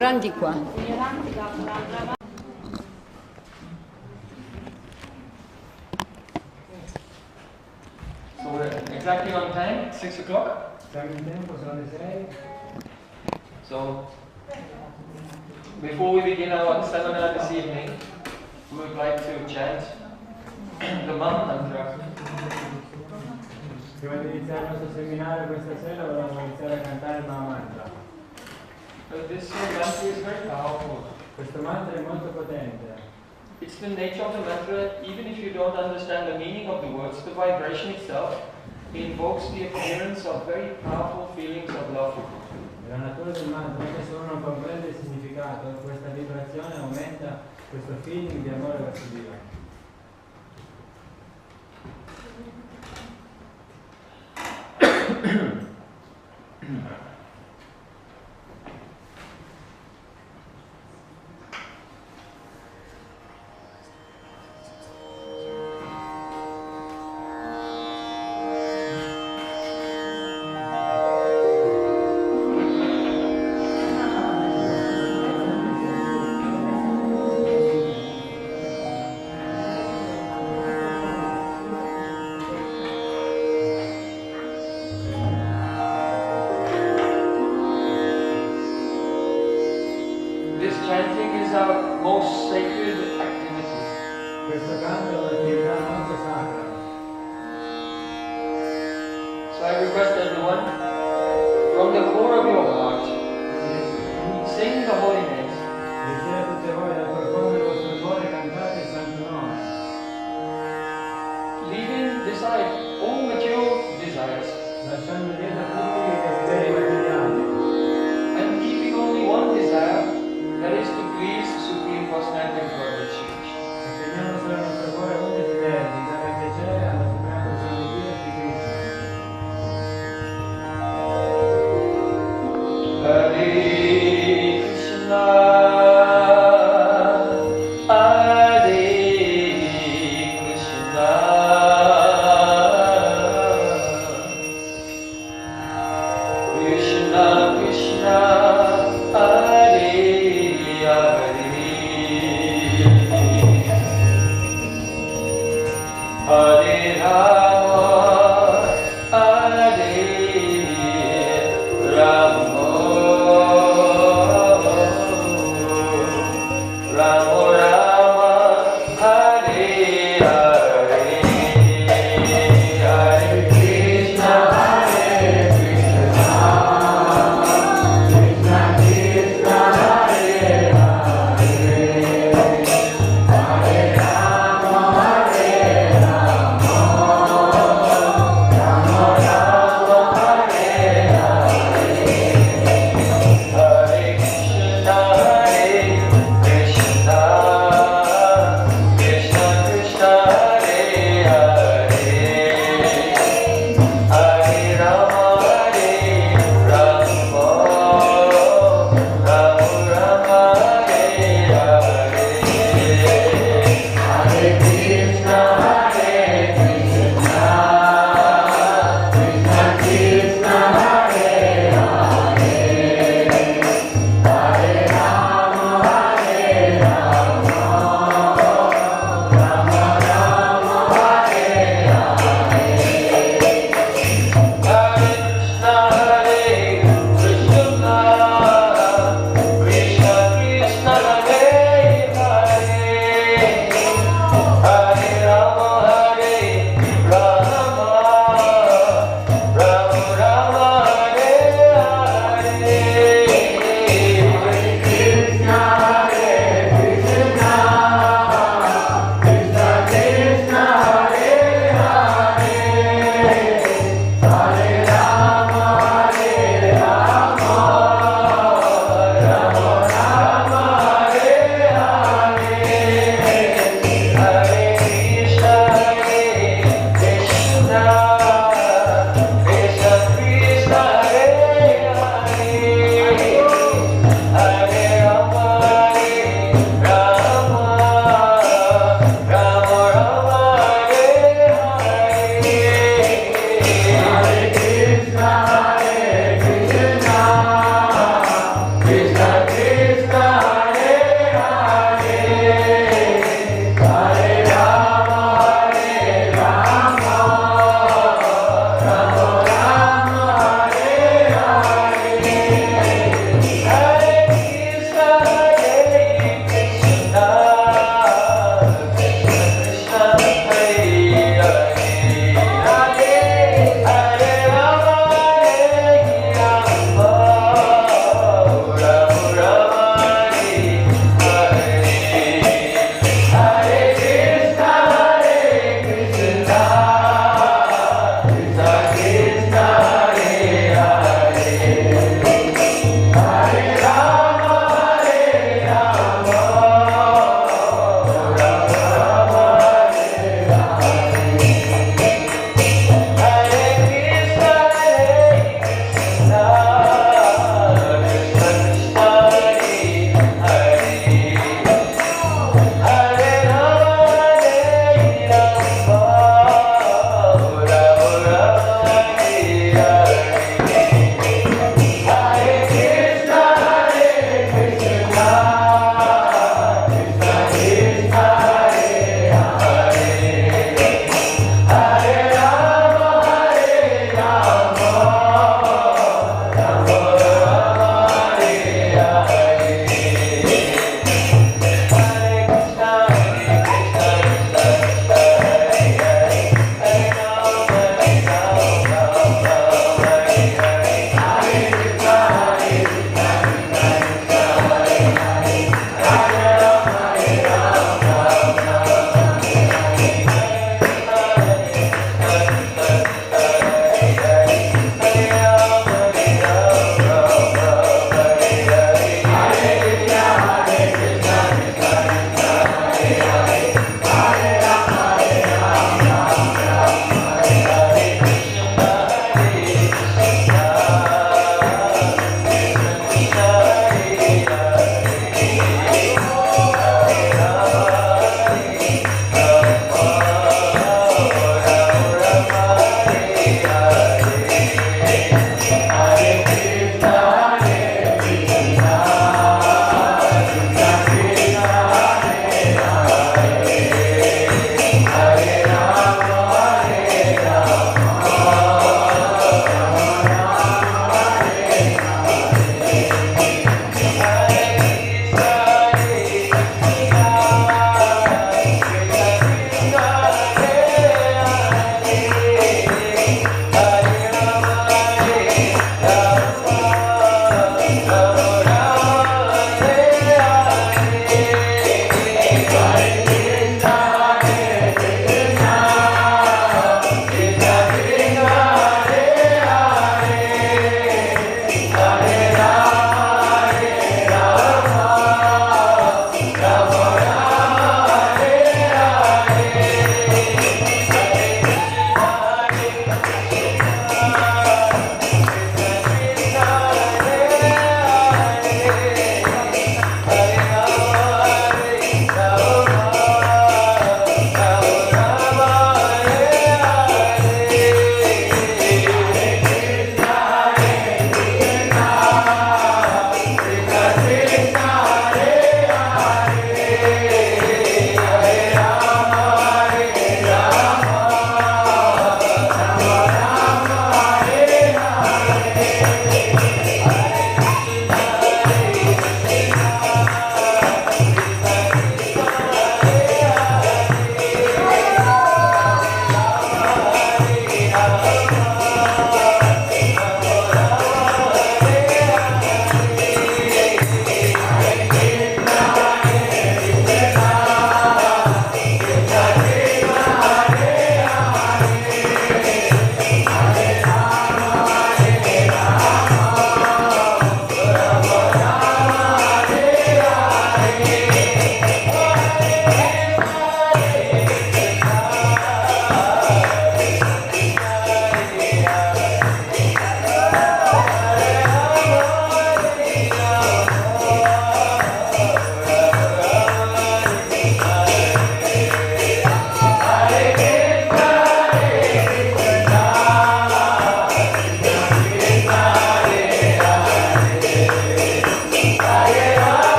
Grandi qua. So we're exactly on time, 6 o'clock. Siamo in tempo, sono le 6. So before we begin our seminar this evening, we would like to chant the Mantra. Prima di iniziare il nostro seminario questa sera volevamo iniziare a cantare il Mahamantra. This mantra is very powerful. Questo mantra è molto potente. It's the nature of the mantra, even if you don't understand the meaning of the words, the vibration itself invokes the appearance of very powerful feelings of love. La natura del mantra, anche se uno non comprende il significato, questa vibrazione aumenta questo feeling di amore verso Dio.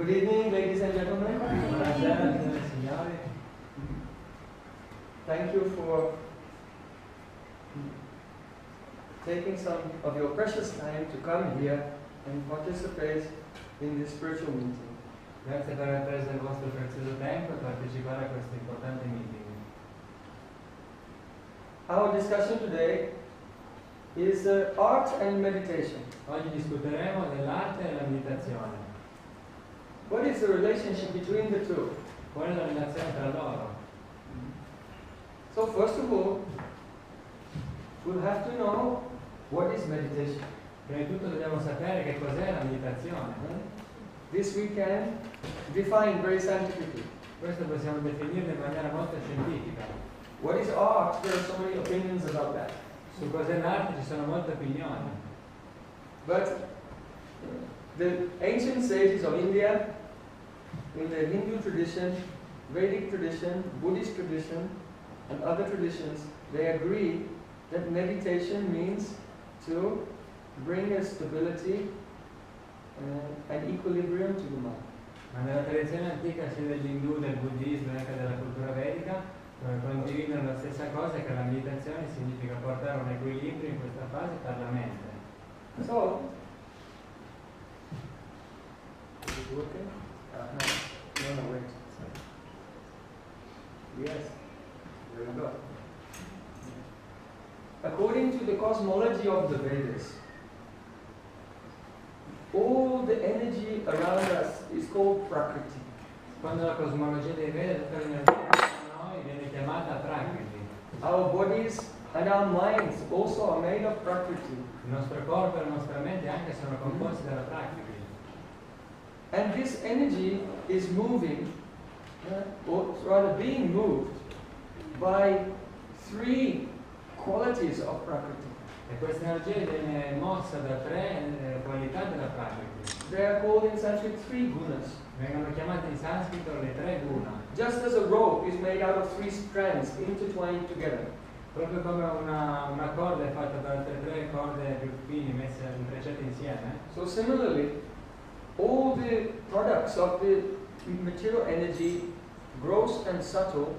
Good evening, ladies and gentlemen. Buonasera, signore e signori. Thank you for taking some of your precious time to come here and participate in this spiritual meeting. Grazie per aver preso il vostro prezioso tempo e partecipare a questo importante meeting. Our discussion today is art and meditation. Oggi discuteremo dell'arte e la meditazione. What is the relationship between the two? Qual è la relazione tra loro? So first of all, we'll have to know what is meditation. Prima di tutto dobbiamo sapere che cos'è la meditazione. This we can define very scientifically. Questo possiamo definirlo in maniera molto scientifica. What is art? There are so many opinions about that. Su cos'è l'arte ci sono molte opinioni. But the ancient sages of India, in the Hindu tradition, Vedic tradition, Buddhist tradition, and other traditions, they agree that meditation means to bring a stability and equilibrium to the mind. Ma nella tradizione antica sia dell'Hindu, del buddismo e anche della cultura vedica condividono la stessa cosa, che la meditazione significa portare un equilibrio in questa fase per la mente. So, is it working? No, wait. Yes, very good. According to the cosmology of the Vedas, all the energy around us is called Prakriti. Quando la cosmologia dei Veda, tutta l'energia intorno a noi viene chiamata Prakriti. Our bodies and our minds also are made of Prakriti. Il nostro corpo e la nostra mente anche sono composti dalla Prakriti. And this energy is moving, or rather being moved, by three qualities of Prakriti. E questa energia viene mossa da tre qualità della Prakriti. They are called in Sanskrit three gunas. Vengono chiamate in sanscrito le tre guna. Just as a rope is made out of three strands intertwined together. Proprio come una corda è fatta da altre tre corde più fini messe intrecciate insieme. So similarly, all the products of the material energy, gross and subtle,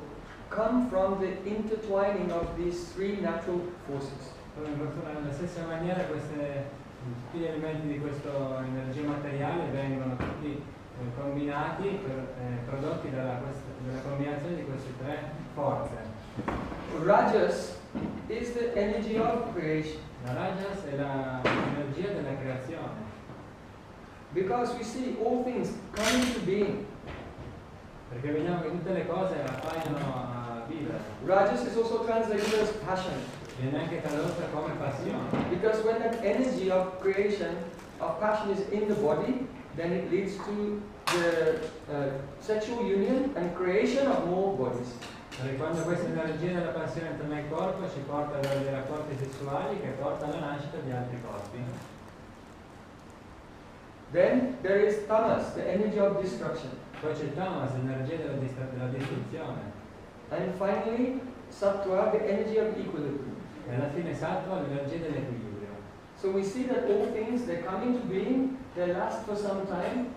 come from the intertwining of these three natural forces. Nella stessa maniera tutti gli elementi di questa energia materiale vengono tutti combinati, prodotti dalla combinazione di queste tre forze. Rajas is the energy of creation. La Rajas è l'energia della creazione. Because we see all things come into being. Perché vediamo che tutte le cose appaiono a vivere. Rajas is also translated as passion. Viene anche tradotta come passione. Because when that energy of creation, of passion is in the body, then it leads to the sexual union and creation of more bodies. Perché quando questa energia della passione entra nel corpo ci porta ad avere rapporti sessuali che porta alla nascita di altri corpi. Then there is tamas, the energy of destruction. Poi c'è tamas, l'energia della distruzione. And finally, sattva, the energy of equilibrium. E alla fine sattva, l'energia dell'equilibrio. So we see that all things, they come into being, they last for some time,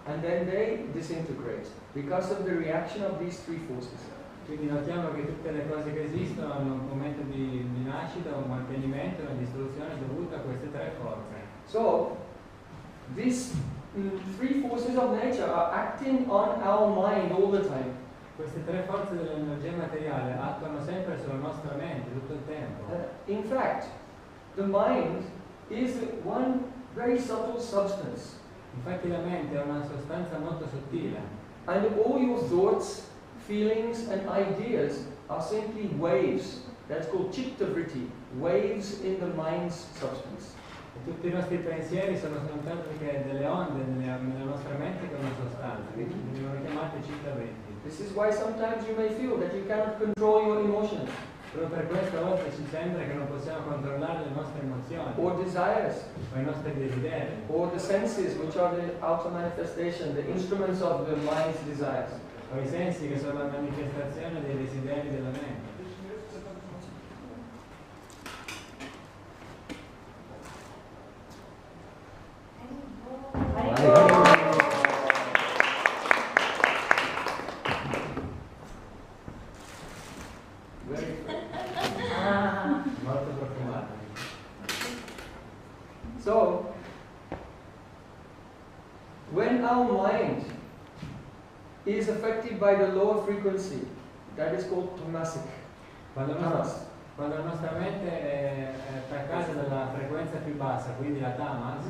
and then they disintegrate because of the reaction of these three forces. Quindi notiamo che tutte le cose che esistono hanno un momento di nascita, un mantenimento, una distruzione dovuta a queste tre forze. So, these three forces of nature are acting on our mind all the time. Queste tre forze dell'energia materiale attuano sempre sulla nostra mente tutto il tempo. In fact, the mind is one very subtle substance. Infatti la mente è una sostanza molto sottile. And all your thoughts, feelings and ideas are simply waves. That's called chitta vritti, waves in the mind's substance. E tutti i nostri pensieri sono soltanto delle onde nella nostra mente che è una sostanza, che vengono chiamate citta vritti. This is why sometimes you may feel that you cannot control your emotions. Proprio per questo a volte ci sembra che non possiamo controllare le nostre emozioni Or desires. o i nostri desideri. Or the senses, which are the outer manifestation, the instruments of the mind's desires. O i sensi che sono la manifestazione dei desideri della mente. when our mind is affected by the lower frequency, that is called tamasic. Quando la nostra mente è attaccata dalla frequenza più bassa, quindi la tamas,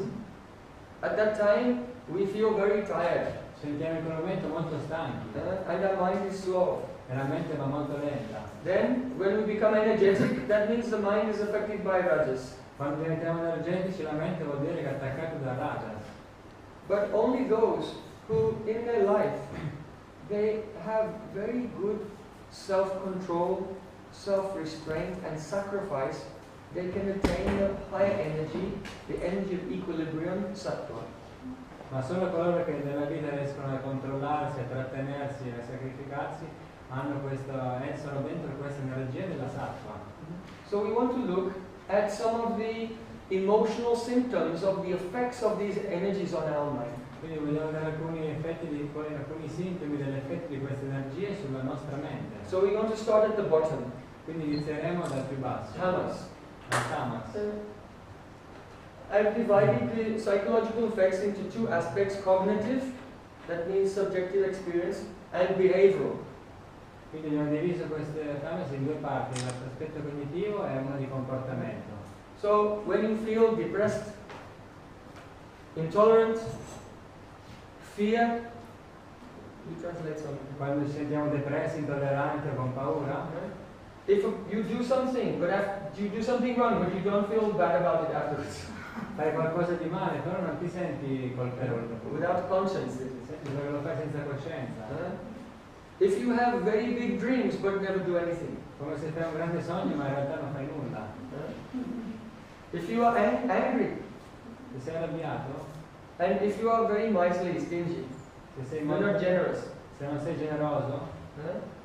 at that time we feel very tired. Sentiamo in quel momento molto stanchi. And our mind is slow. E la mente va molto lenta. Then, when we become energetic, that means the mind is affected by rajas. Quando diventiamo energetici, la mente vuol dire che è attaccata da rajas. But only those who, in their life, they have very good self-control, self-restraint and sacrifice, they can attain a higher energy, the energy of equilibrium, sattva. Ma solo coloro che nella vita riescono a controllarsi, a trattenersi, a sacrificarsi, sono dentro questa energia della sattva. So we want to look at some of the emotional symptoms of the effects of these energies on our mind. Quindi vogliamo vedere alcuni sintomi degli effetti di queste energie sulla nostra mente. So we're going to start at the bottom. Quindi inizieremo dal più basso. Tamas. Tamas. I've divided the psychological effects into two aspects: cognitive, that means subjective experience, and behavioral. Quindi abbiamo diviso queste tamas in due parti, l'aspetto cognitivo e uno di comportamento. So when you feel depressed, intolerant, fear, you translate something. Quando ci sentiamo depressi, intolleranti o con paura, if you do something, you do something wrong, but you don't feel bad about it afterwards. Fai qualcosa di male, però non ti senti colpevole. Without conscience. Senti perché lo fai senza coscienza. If you have very big dreams but never do anything. Come se fai un grande sogno ma in realtà non fai nulla. If you are angry. Se sei arrabbiato. And if you are very miserly, stingy. Se sei not generous. Se non sei generoso.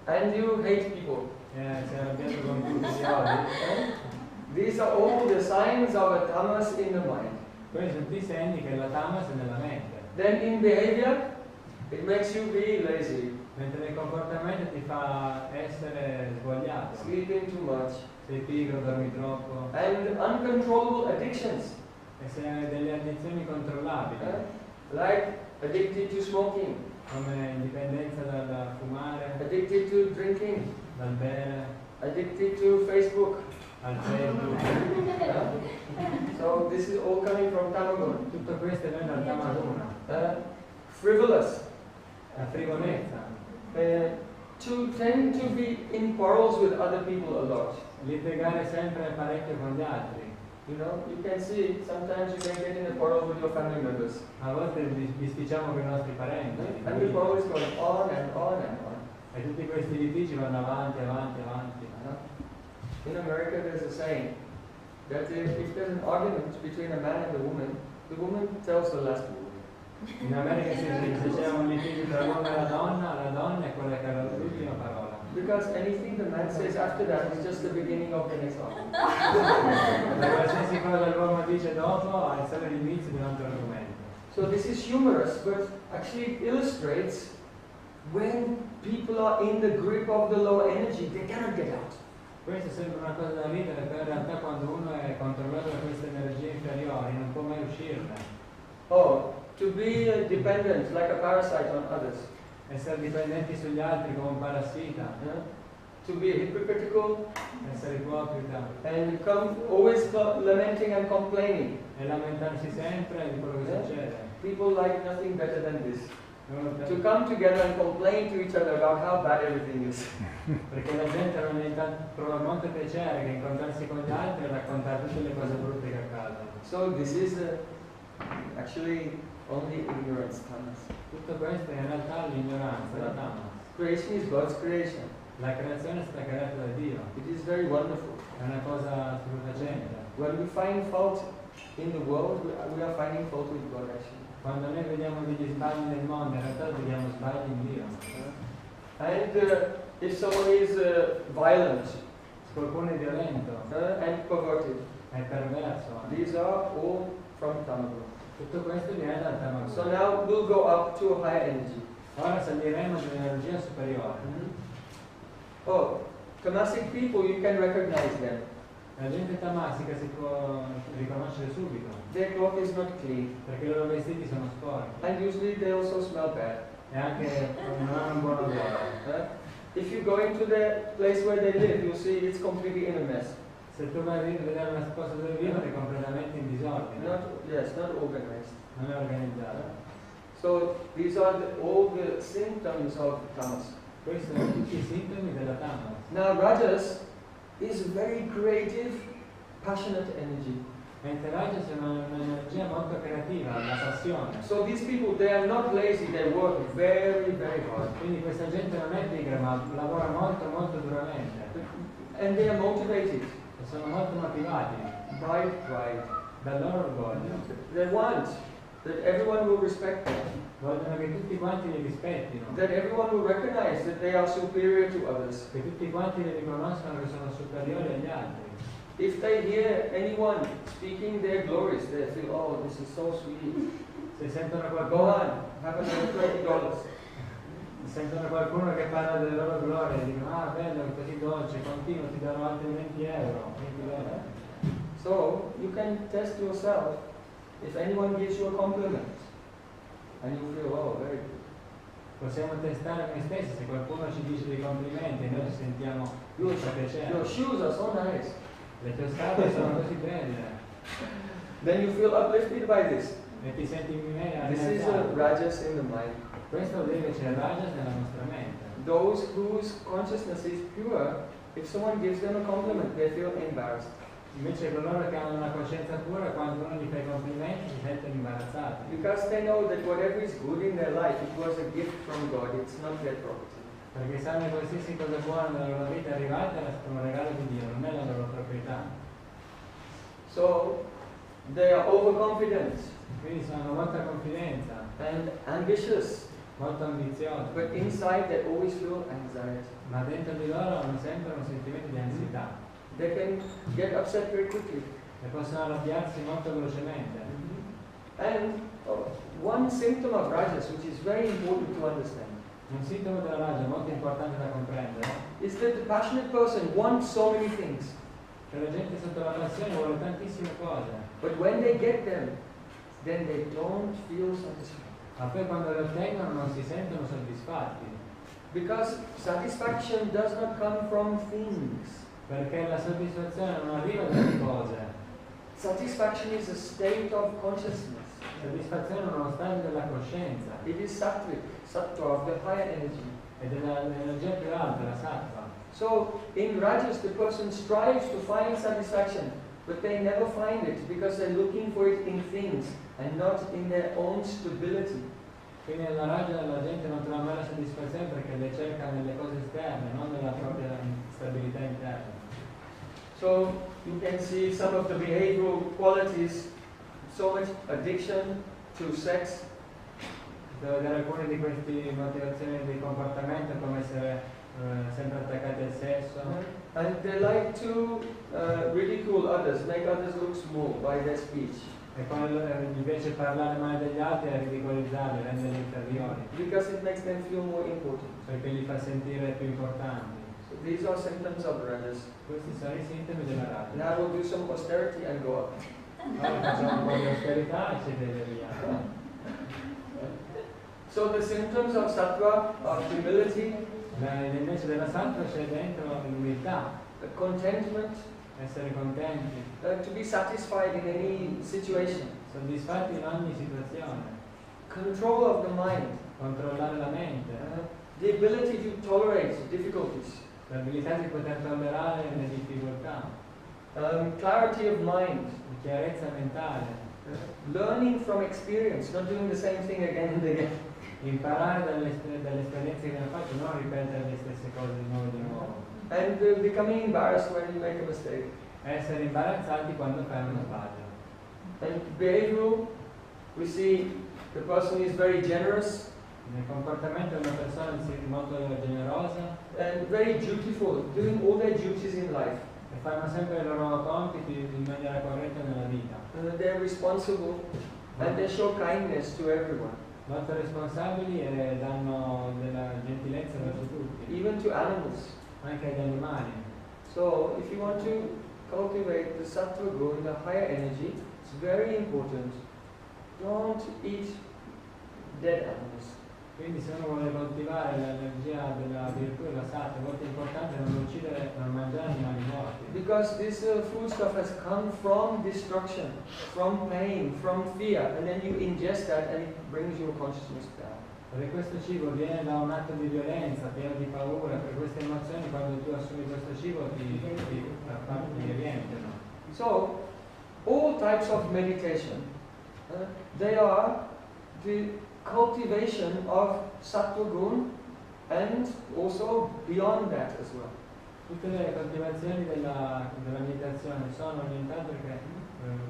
And you hate people. Sei arrabbiato con tutti gli odi. These are all the signs of a tamas in the mind. Questi sono tutti i segni che la tamas è nella mente. Then in behavior, it makes you be lazy. Mentre nel comportamento ti fa essere svogliato. Sleeping too much. Sei pigro, dormi troppo. And uncontrollable addictions. E se hai delle addizioni controllabili. Like addicted to smoking. Come dipendenza dal fumare. Addicted to drinking. Dal bere. Addicted to Facebook. Al Facebook. So this is all coming from Tamaguna. Tutto questo viene dal Tamaguna. Frivolous. La frivolezza. To tend to be in quarrels with other people a lot. Litigare sempre parecchio con gli altri. You know, you can see sometimes you can get in a quarrel with your family members. A volte bisticciamo con i nostri parenti. And the quarrel is going on and on and on. E tutti questi litigi vanno avanti. In America there's a saying that if there's an argument between a man and the woman tells the last word. In America se c'è un litigio tra l'uomo e la donna è quella che ha l'ultima parola. Because anything the man says after that is just the beginning of the next argument. Qualsiasi cosa l'uomo dice dopo è solo l'inizio di un altro argomento. So this is humorous, but actually it illustrates when people are in the grip of the low energy, they cannot get out. Questo sembra una cosa da ridere, però in realtà quando uno è controllato da queste energie inferiori non può mai uscirne. Oh, to be dependent like a parasite on others. Essere dipendenti sugli altri come un parassita. To be hypocritical. Essere ipocrita. And always lamenting and complaining. E lamentarsi sempre di quello che succede. People like nothing better than this. To come together and complain to each other about how bad everything is. Perché la gente prova molto piacere che incontrarsi con gli altri e raccontare tutte le cose brutte che accadono. So this is actually only ignorance, tamas. Tutto questo è in realtà l'ignoranza, la tamas. Creation is God's creation. La creazione è stata creata da Dio. It is very wonderful. È una cosa stupefacente. When we find fault in the world, we are finding fault with God actually. Quando noi vediamo degli sbagli nel mondo, in realtà vediamo sbagli in Dio. And if someone is violent, se qualcuno è violento, and perverted, è perverso, these are all from Tamaguna. Tutto questo viene dal Tamaguna. So now we'll go up to a higher energy. Ora saliremo ad un'energia superiore. Oh, tamasic people, you can recognize them. La gente tamasica si può riconoscere subito, Their cloth is not clean, perché i loro vestiti sono sporchi and usually they also smell bad. e anche non hanno un buon odore. If you go into the place where they live, you'll see it's completely in a mess. Se tu vai a vedere una sposa dove vivono è completamente in disordine, Not organized. non è organizzata. So these are all the symptoms of tamas. Questi sono tutti i sintomi della tamas. Now rajas is very creative, passionate energy. Mentre rajas è un'energia molto creativa, la passione. So these people, they are not lazy, they work very, very hard. Quindi questa gente non è pigra, ma lavora molto molto duramente. And they are motivated E sono molto motivati by pride. dal loro orgoglio. They want that everyone will respect them, Vogliono che tutti quanti li rispettino, that everyone will recognize that they are superior to others. che tutti quanti li riconoscano che sono superiori agli altri. If they hear anyone speaking their glories, they feel, oh, this is so sweet. Se sentono Go qualcuno, on, have another $20. sentono qualcuno che parla delle loro glorie, dicono ah bello, è così dolce, continuo, ti darò altri 20 euro, 20 dollari. So you can test yourself if anyone gives you a compliment and you feel, oh, very good. Possiamo testare noi stessi, se qualcuno ci dice dei complimenti e noi ci sentiamo Your piacere. shoes are so nice. Le tue scarpe sono così belle Then you feel uplifted by this. e ti senti This is a realizzato. rajas in the mind. Questo vuol dire che c'è rajas nella nostra mente. Those whose consciousness is pure, if someone gives them a compliment, they feel embarrassed. Invece coloro che hanno una coscienza pura, quando uno gli fa i complimenti si sentono imbarazzati. Because they know that whatever is good in their life, it was a gift from God, it's not their property. Perché sanno che qualsiasi cosa buona nella loro vita è arrivata è un regalo di Dio, non è la loro proprietà. So they are overconfident Quindi hanno molta confidenza, and ambitious, molto ambiziosi, but inside they always feel anxiety. ma dentro di loro hanno sempre un sentimento di ansietà They can get upset very quickly. e possono arrabbiarsi molto velocemente. And one symptom of rajas, which is very important to understand, Un sintomo della ragia molto importante da comprendere is that the passionate person wants so many things, è che la gente sotto la passione vuole tantissime cose, but when they get them, then they don't feel satisfied. ma poi quando le ottengono non si sentono soddisfatti, Because satisfaction does not come from things. perché la soddisfazione non arriva dalle cose. Satisfaction is a state of consciousness. Soddisfazione è uno stato della coscienza It is sattvic, sattva, of the higher energy. ed è dell'energia più alta, la sattva. So in rajas, the person strives to find satisfaction, but they never find it because they're looking for it in things and not in their own stability. Quindi nella ragia la gente non trova mai la soddisfazione perché le cerca nelle cose esterne, non nella propria stabilità interna. So you can see some of the behavioral qualities, so much addiction to sex, Devo vedere alcune di queste motivazioni di comportamento, come essere sempre attaccati al sesso, and they like to ridicule others, make others look small by their speech, e poi gli piace parlare male degli altri e ridicolizzarli, renderli inferiori, because it makes them feel more important. perché li fa sentire più importanti. So these are symptoms of rajas. Questi sono i sintomi della ragia. Now we'll do some austerity and go up. Ora facciamo un po' di austerità e ci vediamo. So the symptoms of sattva are humility, Invece della sattva c'è dentro l'umiltà, contentment, essere contenti, to be satisfied in any situation, soddisfatti in ogni situazione, control of the mind, controllare la mente, the ability to tolerate difficulties, l'abilità di poter tollerare le difficoltà, clarity of mind, chiarezza mentale, learning from experience, not doing the same thing again and again, imparare dalle esperienze che abbiamo fatto, non ripetere le stesse cose di nuovo, and becoming embarrassed when you make a mistake. essere imbarazzati quando fai uno sbaglio. And behavioral, we see the person is very generous Nel comportamento di una persona molto generosa and very dutiful, doing all their duties in life. e fanno sempre i loro compiti in maniera corretta nella vita, They're responsible and they show kindness to everyone, molto responsabili e danno della gentilezza verso tutti, even to animals. anche agli animali. So if you want to cultivate the sattva guna, the higher energy, it's very important. Don't eat dead animals. Quindi se uno vuole coltivare l'energia della virtù e la sattva, è molto importante non uccidere, non mangiare animali morti. Because this food stuff has come from destruction, from pain, from fear, and then you ingest that and it brings your consciousness down. Perché questo cibo viene da un atto di violenza, pieno di paura, per queste emozioni quando tu assumi questo cibo ti riempiono. So, all types of meditation, they are the cultivation of sattva guna and also beyond that as well. Tutte le coltivazioni della meditazione sono orientate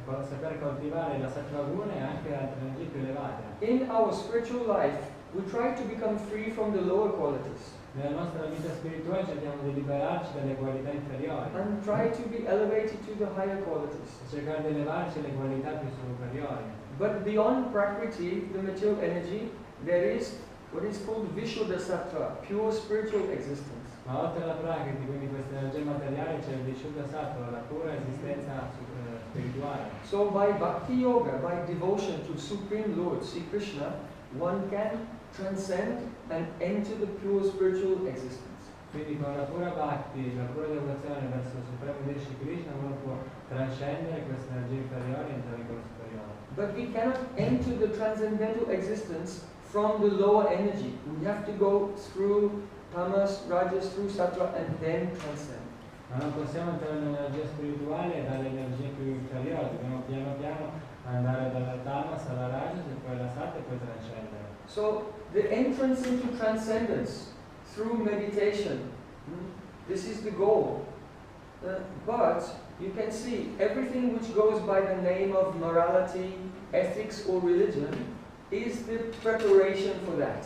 per saper coltivare la sattva guna e anche altre energie più elevate. In our spiritual life, we try to become free from the lower qualities. Nella nostra vita spirituale cerchiamo di liberarci dalle qualità inferiori. And try to be elevated to the higher qualities. Cercare di elevarci alle qualità più superiori. But beyond Prakriti, the material energy, there is what is called Vishuddha Sattva, pure spiritual existence. Ma oltre alla Prakriti, quindi questa energia materiale, c'è il Vishuddha Sattva, la pura esistenza spirituale. So by Bhakti Yoga, by devotion to Supreme Lord, Sri Krishna, one can transcend and enter the pure spiritual existence. Quindi con la pura Bhakti, la pura devozione verso il Supremo Dio Sri Krishna, uno può trascendere questa energia inferiore e entrare in quello superiore. But we cannot enter the transcendental existence from the lower energy. We have to go through tamas, rajas, through sattva, and then transcend. Ma non possiamo entrare nell'energia spirituale e dalle energie più inferiori, dobbiamo piano piano andare dalla tamas alla rajas e poi alla sattva e poi trascendere. So the entrance into transcendence through meditation, this is the goal. But you can see everything which goes by the name of morality, ethics or religion is the preparation for that.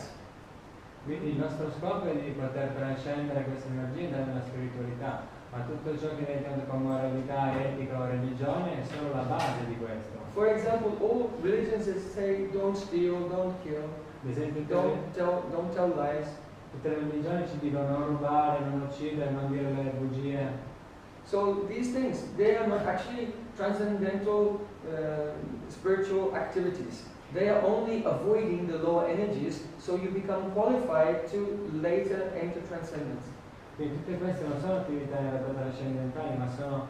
Quindi il nostro scopo è di poter trascendere queste energie dalla spiritualità, ma tutto ciò che viene inteso come moralità, etica o religione è solo la base di questo. For example, all religions that say don't steal, don't kill, Ad esempio, don't tell lies. tutte le religioni ci dicono non rubare, non uccidere, non dire le bugie. So these things, they are not actually transcendental spiritual activities. They are only avoiding the lower energies, so you become qualified to later enter transcendence. Quindi tutte queste non sono attività in realtà trascendentali, ma sono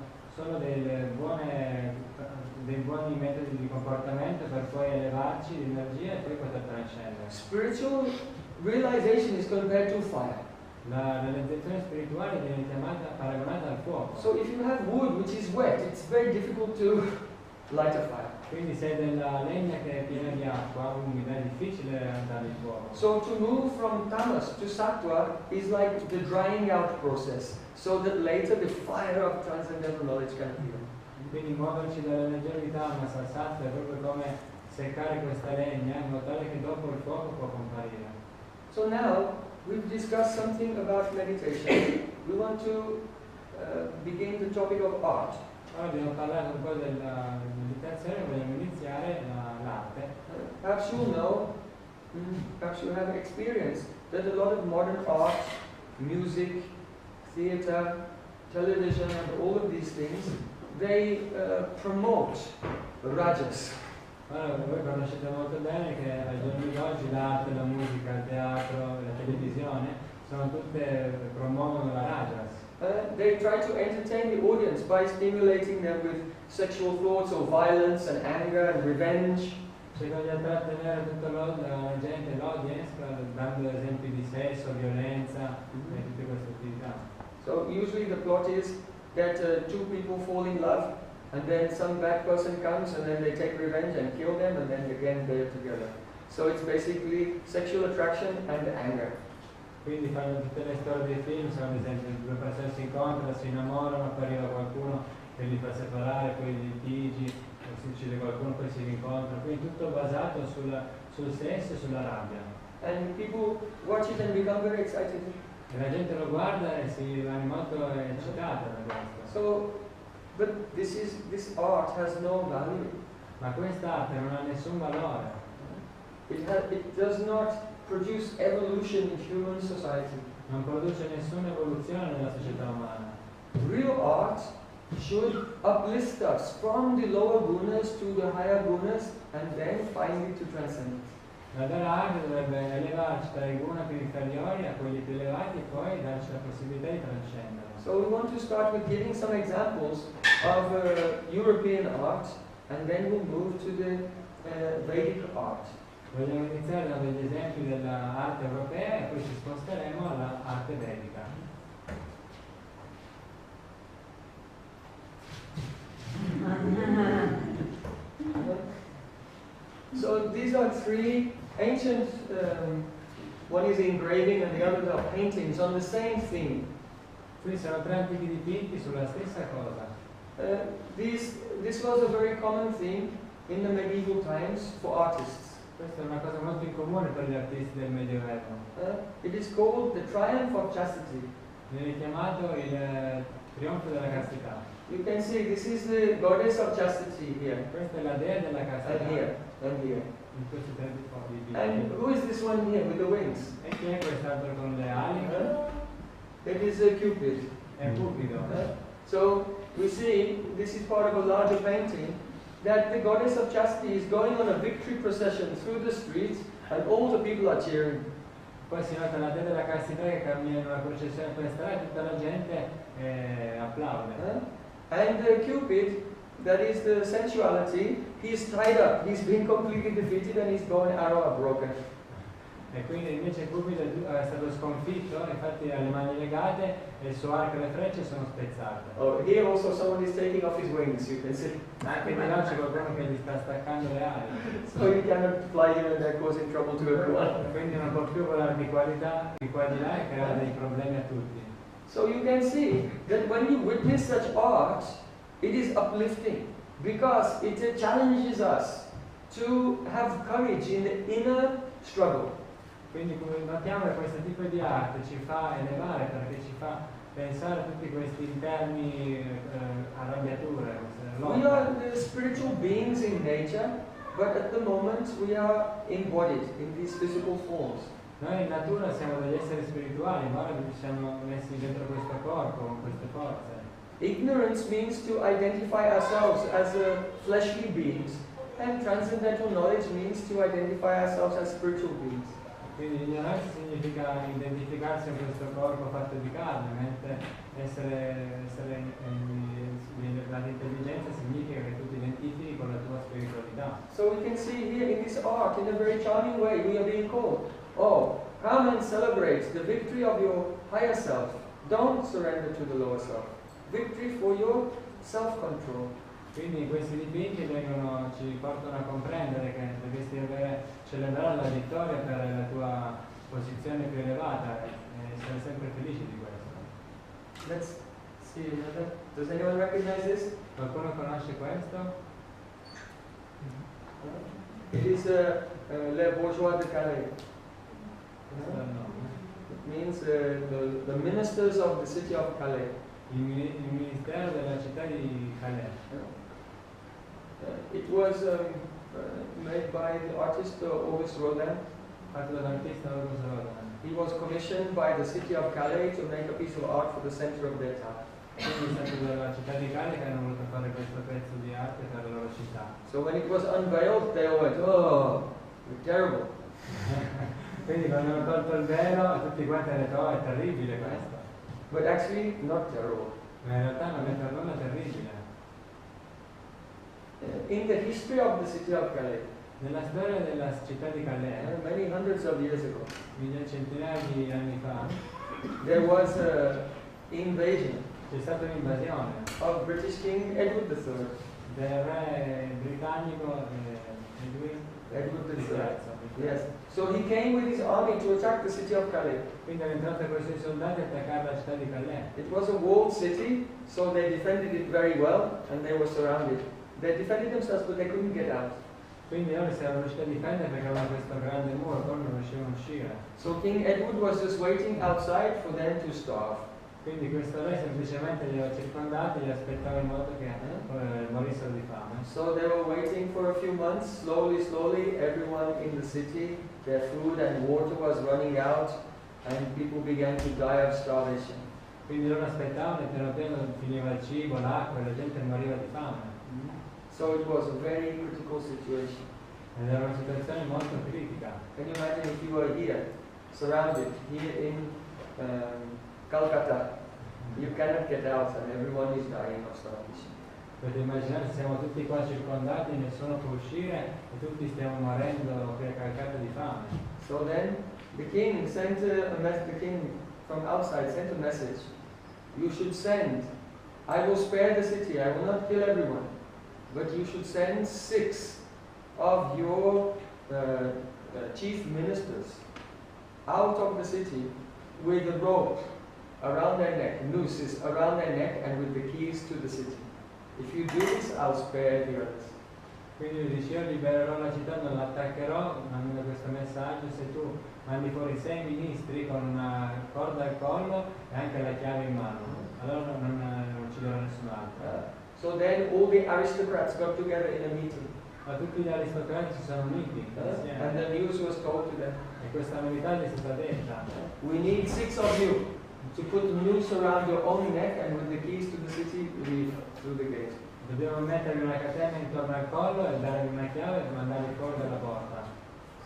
dei buoni metodi di comportamento per poi elevarci di energia e poi poter trascendere. Spiritual realization is compared to fire. La realizzazione spirituale viene paragonata al fuoco. So if you have wood which is wet, it's very difficult to light a fire. Quindi se hai della legna che è piena di acqua, umida, è difficile andare il fuoco. So to move from tamas to sattva is like the drying out process, so that later the fire of transcendental knowledge can appear. Quindi muoverci dall'energia di tamas al sattva è proprio come seccare questa legna in modo tale che dopo il fuoco può comparire. So now we've discussed something about meditation. We want to begin the topic of art. Ora abbiamo parlato un po' della meditazione, vogliamo iniziare l'arte. Perhaps you know, perhaps you have experienced that a lot of modern art, music, theater, television and all of these things, they promote rajas. Ora voi conoscete molto bene che ai giorni d'oggi l'arte, la musica, il teatro, la televisione sono tutte promuovono la rajas. They try to entertain the audience by stimulating them with sexual thoughts or violence and anger and revenge. Cercano di intrattenere tutta la gente, l'audience, dando esempi di sesso, violenza e tutte queste attività. So usually the plot is that two people fall in love and then some bad person comes and then they take revenge and kill them and then again they're together. So it's basically sexual attraction and anger. Quindi fanno tutte le storie dei film, sono ad esempio due persone si incontrano, si innamorano, poi arriva qualcuno che li fa separare, poi litigi, si uccide qualcuno, poi si rincontrano, quindi tutto basato sul sesso e sulla rabbia. And people watch it and become very excited. E la gente lo guarda e si rimane molto eccitata da questo. So, but this art has no value. Ma quest'arte non ha nessun valore. It does not produce evolution in human society. Non produce nessuna evoluzione nella società umana. Real art should uplift us from the lower gunas to the higher gunas and then finally to transcend. La vera arte dovrebbe elevarci dai guna più inferiori a quelli più elevati e poi darci la possibilità di trascendere. So we want to start with giving some examples of European art and then we'll move to the Vedic art. Vogliamo iniziare da degli esempi dell'arte europea e poi ci sposteremo all'arte vedica. So these are three ancient, one is engraving and the other are paintings on the same theme. Quindi sono tre antichi dipinti sulla stessa cosa. This was a very common theme in the medieval times for artists. Questa è una cosa molto incomune per gli artisti del Medioevo. It is called the triumph of chastity. Viene chiamato il trionfo della castità. You can see this is the goddess of chastity here. Questa è la dea della castità. And here, and here. In questi tre dipinti. And who is this one here with the wings? E chi è quest'altro con le ali? It is Cupid. È Cupido. So we see, this is part of a larger painting, that the goddess of chastity is going on a victory procession through the streets and all the people are cheering. Poi si nota la dea della castità che cammina in una processione per strada e tutta la gente applaude. And Cupid, that is the sensuality, he's tied up, he's been completely defeated and his bow and arrow are broken. E quindi invece Cupido è stato sconfitto, infatti ha le mani legate e il suo arco e le frecce sono spezzate. Oh, here also someone is taking off his wings, you can see. Anche di là c'è qualcuno che gli sta staccando le ali. So you cannot fly here and there causing trouble to everyone. Quindi non può più volare di qua di là e creare dei problemi a tutti. So you can see that when you witness such art, it is uplifting because it challenges us to have courage in the inner struggle. Quindi notiamo che questo tipo di arte ci fa elevare perché ci fa pensare a tutti questi interni arrabbiature. We are the spiritual beings in nature, but at the moment we are embodied in these physical forms. Noi in natura siamo degli esseri spirituali, ma ora siamo messi dentro questo corpo, con queste forze. Ignorance means to identify ourselves as fleshly beings, and transcendental knowledge means to identify ourselves as spiritual beings. Quindi l'ignoranza significa identificarsi con questo corpo fatto di carne, mentre l'intelligenza significa che tu ti identifichi con la tua spiritualità. So we can see here in this art, in a very charming way, we are being called, oh, come and celebrate the victory of your higher self. Don't surrender to the lower self. Victory for your self-control. Quindi questi dipinti ci portano a comprendere che dovresti celebrare la vittoria per la tua posizione più elevata e essere sempre felice di questo. Let's see another. Does anyone recognize this? Qualcuno conosce questo? It is Les Bourgeois de Calais. It means the ministers of the city of Calais. Il ministero della città di Calais. It was made by the artist Auguste Rodin. Fatto dall'artista Auguste Rodin. He was commissioned by the city of Calais to make a piece of art for the center of their town. Quindi è stato dalla città di Calais che hanno voluto fare questo pezzo di arte per la loro città. So when it was unveiled, they all went, "Oh, you're terrible." Quindi quando hanno tolto il velo, tutti quanti hanno detto, oh, è terribile questo. But actually, not terrible. Ma in realtà non è per nulla terribile. In the history of the city of Calais, Nella storia della città di Calais, many hundreds of years ago, centinaia di anni fa, there was an invasion c'è stata un'invasione of British King Edward III. del re britannico Edward III. III. Yes. So he came with his army to attack the city of Calais. Quindi erano entrati con i suoi soldati a attaccare la città di Calais. It was a walled city, so they defended it very well, and they were surrounded. They defended themselves, but they couldn't get out. Quindi loro si erano riusciti a difendere perché avevano questo grande muro, poi non riuscivano a uscire. So King Edward was just waiting outside for them to starve. Quindi questo re semplicemente li aveva circondati e li aspettava in modo che morissero di fame. So they were waiting for a few months, slowly, everyone in the city, their food and water was running out, and people began to die of starvation. Quindi loro aspettavano e piano piano finiva il cibo, l'acqua e la gente moriva di fame. So it was a very critical situation. Ed era una situazione molto critica. Can you imagine if you were here, surrounded, here in Calcata, you cannot get out and everyone is dying of starvation. Potete immaginare se siamo tutti qua circondati, nessuno può uscire e tutti stiamo morendo qui a Calcata di fame. So then the king sent the king from outside sent a message. You should send. I will spare the city. I will not kill everyone, but you should send 6 of your chief ministers out of the city with a rope around their neck, nooses around their neck, and with the keys to the city. If you do this, I'll spare the others. Quindi lui dice: io libererò la città, non l'attaccherò, mandando questo messaggio, se tu mandi fuori 6 ministri con una corda al collo e anche la chiave in mano, allora non ucciderò nessun altro. So then all the aristocrats got together in a meeting. Ma tutti gli aristocratici si sono uniti insieme. And the news was told to them. E questa novità gli è stata detta. We need 6 of you to put the noose around your own neck and with the keys to the city leave through the gate. Dobbiamo mettervi una catena intorno al collo e darvi una chiave e mandarvi fuori dalla porta.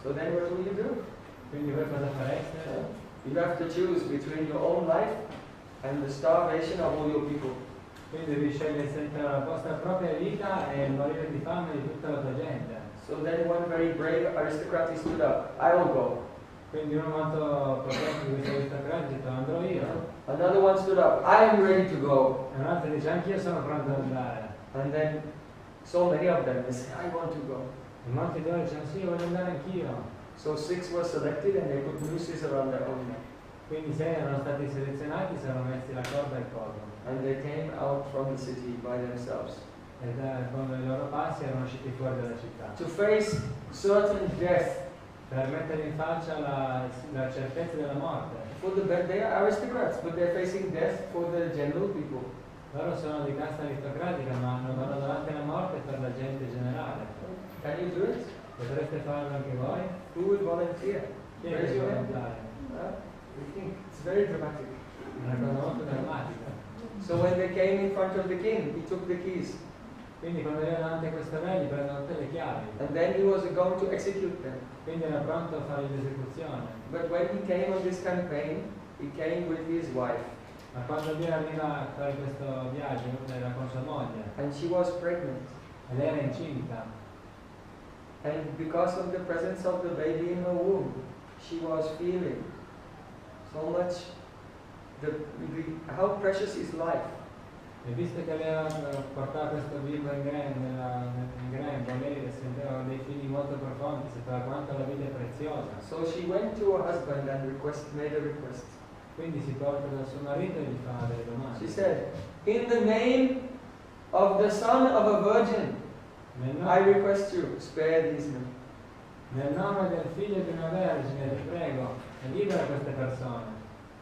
So then what will you do? Quindi voi cosa fareste? You have to choose between your own life and the starvation of all your people. Quindi devi scegliere tra la vostra propria vita e il morire di fame di tutta la tua gente. So then one very brave aristocrat stood up. I will go. Quindi uno molto potente di questi aristocratici ha detto: andrò io. Another one stood up. I am ready to go. E un altro dice: anch'io sono pronto ad andare. And then so many of them they say, I want to go. E molti di loro dicono: sì, voglio andare anch'io. So 6 were selected and they put nooses around their own neck. Quindi 6 erano stati selezionati, si erano messi la corda al collo. And they came out from the city by themselves. E con i loro passi erano usciti fuori dalla città. To face certain death. Per mettere in faccia la certezza della morte. They are aristocrats, but they're facing death for the general people. Loro sono di casta aristocratica, ma vanno davanti alla morte per la gente generale. Can you do it? Potreste farlo anche voi? Who will volunteer? Chi è che vuole volontario? I think it's very dramatic. È una cosa molto drammatica. So when they came in front of the king, he took the keys. Quindi quando era davanti a questo re gli prendono tutte le chiavi. And then he was going to execute them. Quindi era pronto a fare l'esecuzione. But when he came on this campaign, he came with his wife. Ma quando lui arriva a fare questo viaggio, era con sua moglie. And she was pregnant. E lei era incinta. And because of the presence of the baby in her womb, she was feeling so much how precious is life. E visto che aveva portato questo bimbo in grembo, lei sentiva dei figli molto profondi, sapeva quanto la vita è preziosa. So she went to her husband and made a request. Quindi si porta dal suo marito e gli fa delle domande. She said, in the name of the son of a virgin, I request you, spare these men. Nel nome del figlio di una vergine, ti prego, libera queste persone.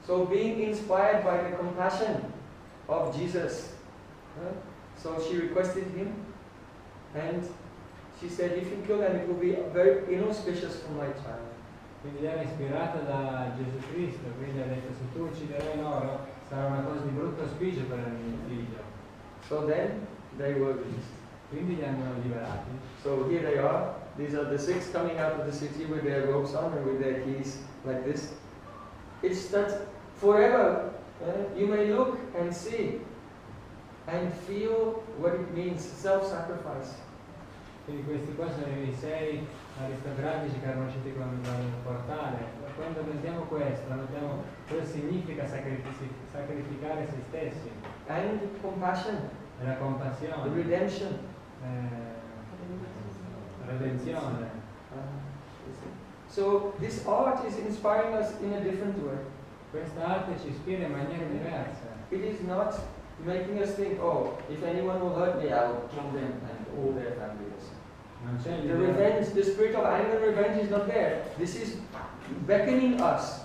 So being inspired by the compassion of Jesus, so she requested him, and she said, if you kill them, it will be very inauspicious for my child. Quindi era ispirata da Gesù Cristo, quindi ha detto: se tu ucciderai loro, sarà una cosa di brutto auspicio per il mio figlio. So then they were released. Quindi li hanno liberati. So here they are. These are the 6 coming out of the city with their robes on and with their keys like this. It's that forever you may look and see and feel what it means, self-sacrifice. Quindi questi qua sono i 6 aristocratici che erano usciti con il portale. Quando vediamo questo, notiamo cosa significa sacrificare se stessi. And compassion. E la compassione. The redemption. Redenzione. So this art is inspiring us in a different way. Questa arte ci ispira in maniere diverse. It is not making us think, oh, if anyone will hurt me, I will kill them and all their families. Non c'è The revenge, the spirit of anger and revenge is not there. This is beckoning us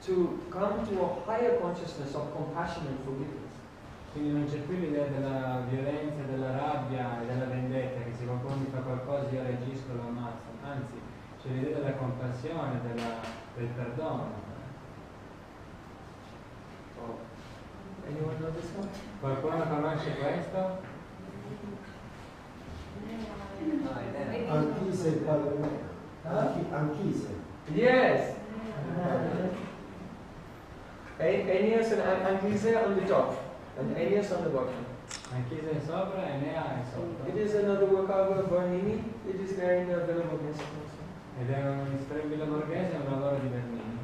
to come to a higher consciousness of compassion and forgiveness. Quindi non c'è più l'idea della violenza, della rabbia e della vendetta, che se qualcuno mi fa qualcosa io reagisco e lo ammazzo. Anzi, c'è l'idea della compassione, del perdono. Anyone know this one? Qualcuno conosce questo? Anchise, padre. Anchise. Yes. Aeneas and Anchise on the top, and Aeneas on the bottom. Anchise è sopra e Enea è sotto. It is another work of Bernini. It is there in the Villa Borghese also. Ed è un Villa Borghese, è un lavoro di Bernini.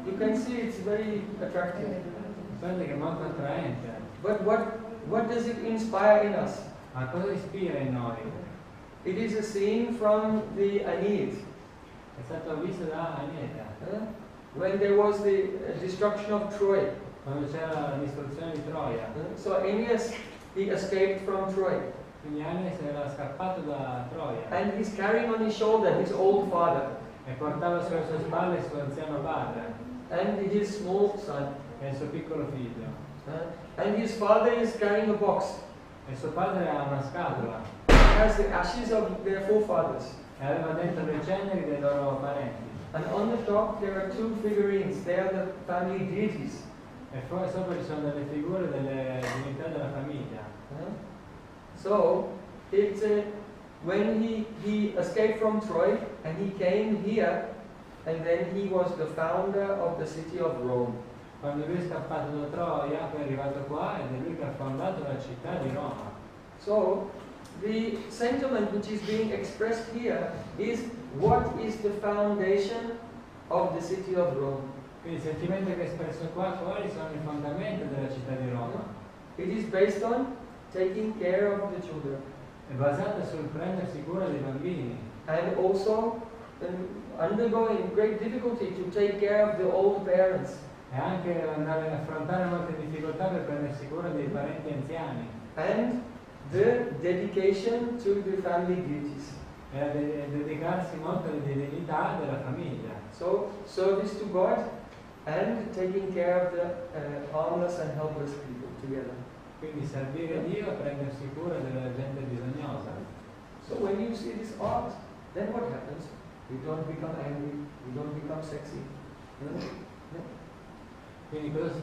You can see it's very attractive. Guardate che è molto attraente. But what does it inspire in us? Ma cosa ispira in noi? It is a scene from the Aeneid. È stato visto da Agneta. When there was the destruction of Troy. Quando c'era la distruzione di Troia. So Aeneas, he escaped from Troy. Quindi Agneta era scappato da Troia. And he's carrying on his shoulder his old father. E portava sulle sue spalle il suo anziano padre. And his small son. E il suo piccolo figlio. And his father is carrying a box. E suo padre ha una scatola. It has the ashes of their forefathers. E aveva dentro le ceneri dei loro parenti. And on the top there are two figurines. They are the family deities. E poi sopra ci sono delle figure delle divinità della famiglia. So it's when he escaped from Troy and he came here, and then he was the founder of the city of Rome. Quando lui è scappato da Troia, poi è arrivato qua ed è lui che ha fondato la città di Roma. So the sentiment which is being expressed here is what is the foundation of the city of Rome. Quindi il sentimento che è espresso qua, quali sono i fondamenti della città di Roma? It is based on taking care of the children. È basata sul prendersi cura dei bambini. And also undergoing great difficulty to take care of the old parents. E anche andare ad affrontare molte difficoltà per prendersi cura dei parenti anziani. And the dedication to the family duties. E dedicarsi molto alle divinità della famiglia. So service to God and taking care of the harmless and helpless people together. Quindi servire Dio e prendersi cura della gente bisognosa. So when you see this art, then what happens? You don't become angry, you don't become sexy. Quindi cosa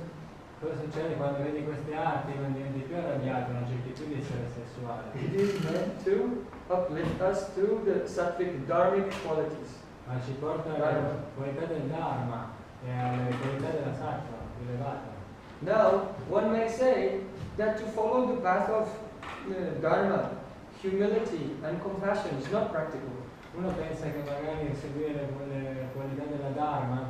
succede quando vedi queste arti? Non diventi più arrabbiato, non cerchi più di essere sessuale. It is meant to uplift us to the sattvic dharmic qualities. Ma ci porta alla qualità del Dharma e alle qualità della sattva elevata. Now, one may say that to follow the path of Dharma, humility and compassion is not practical. Uno pensa che magari seguire le qualità della Dharma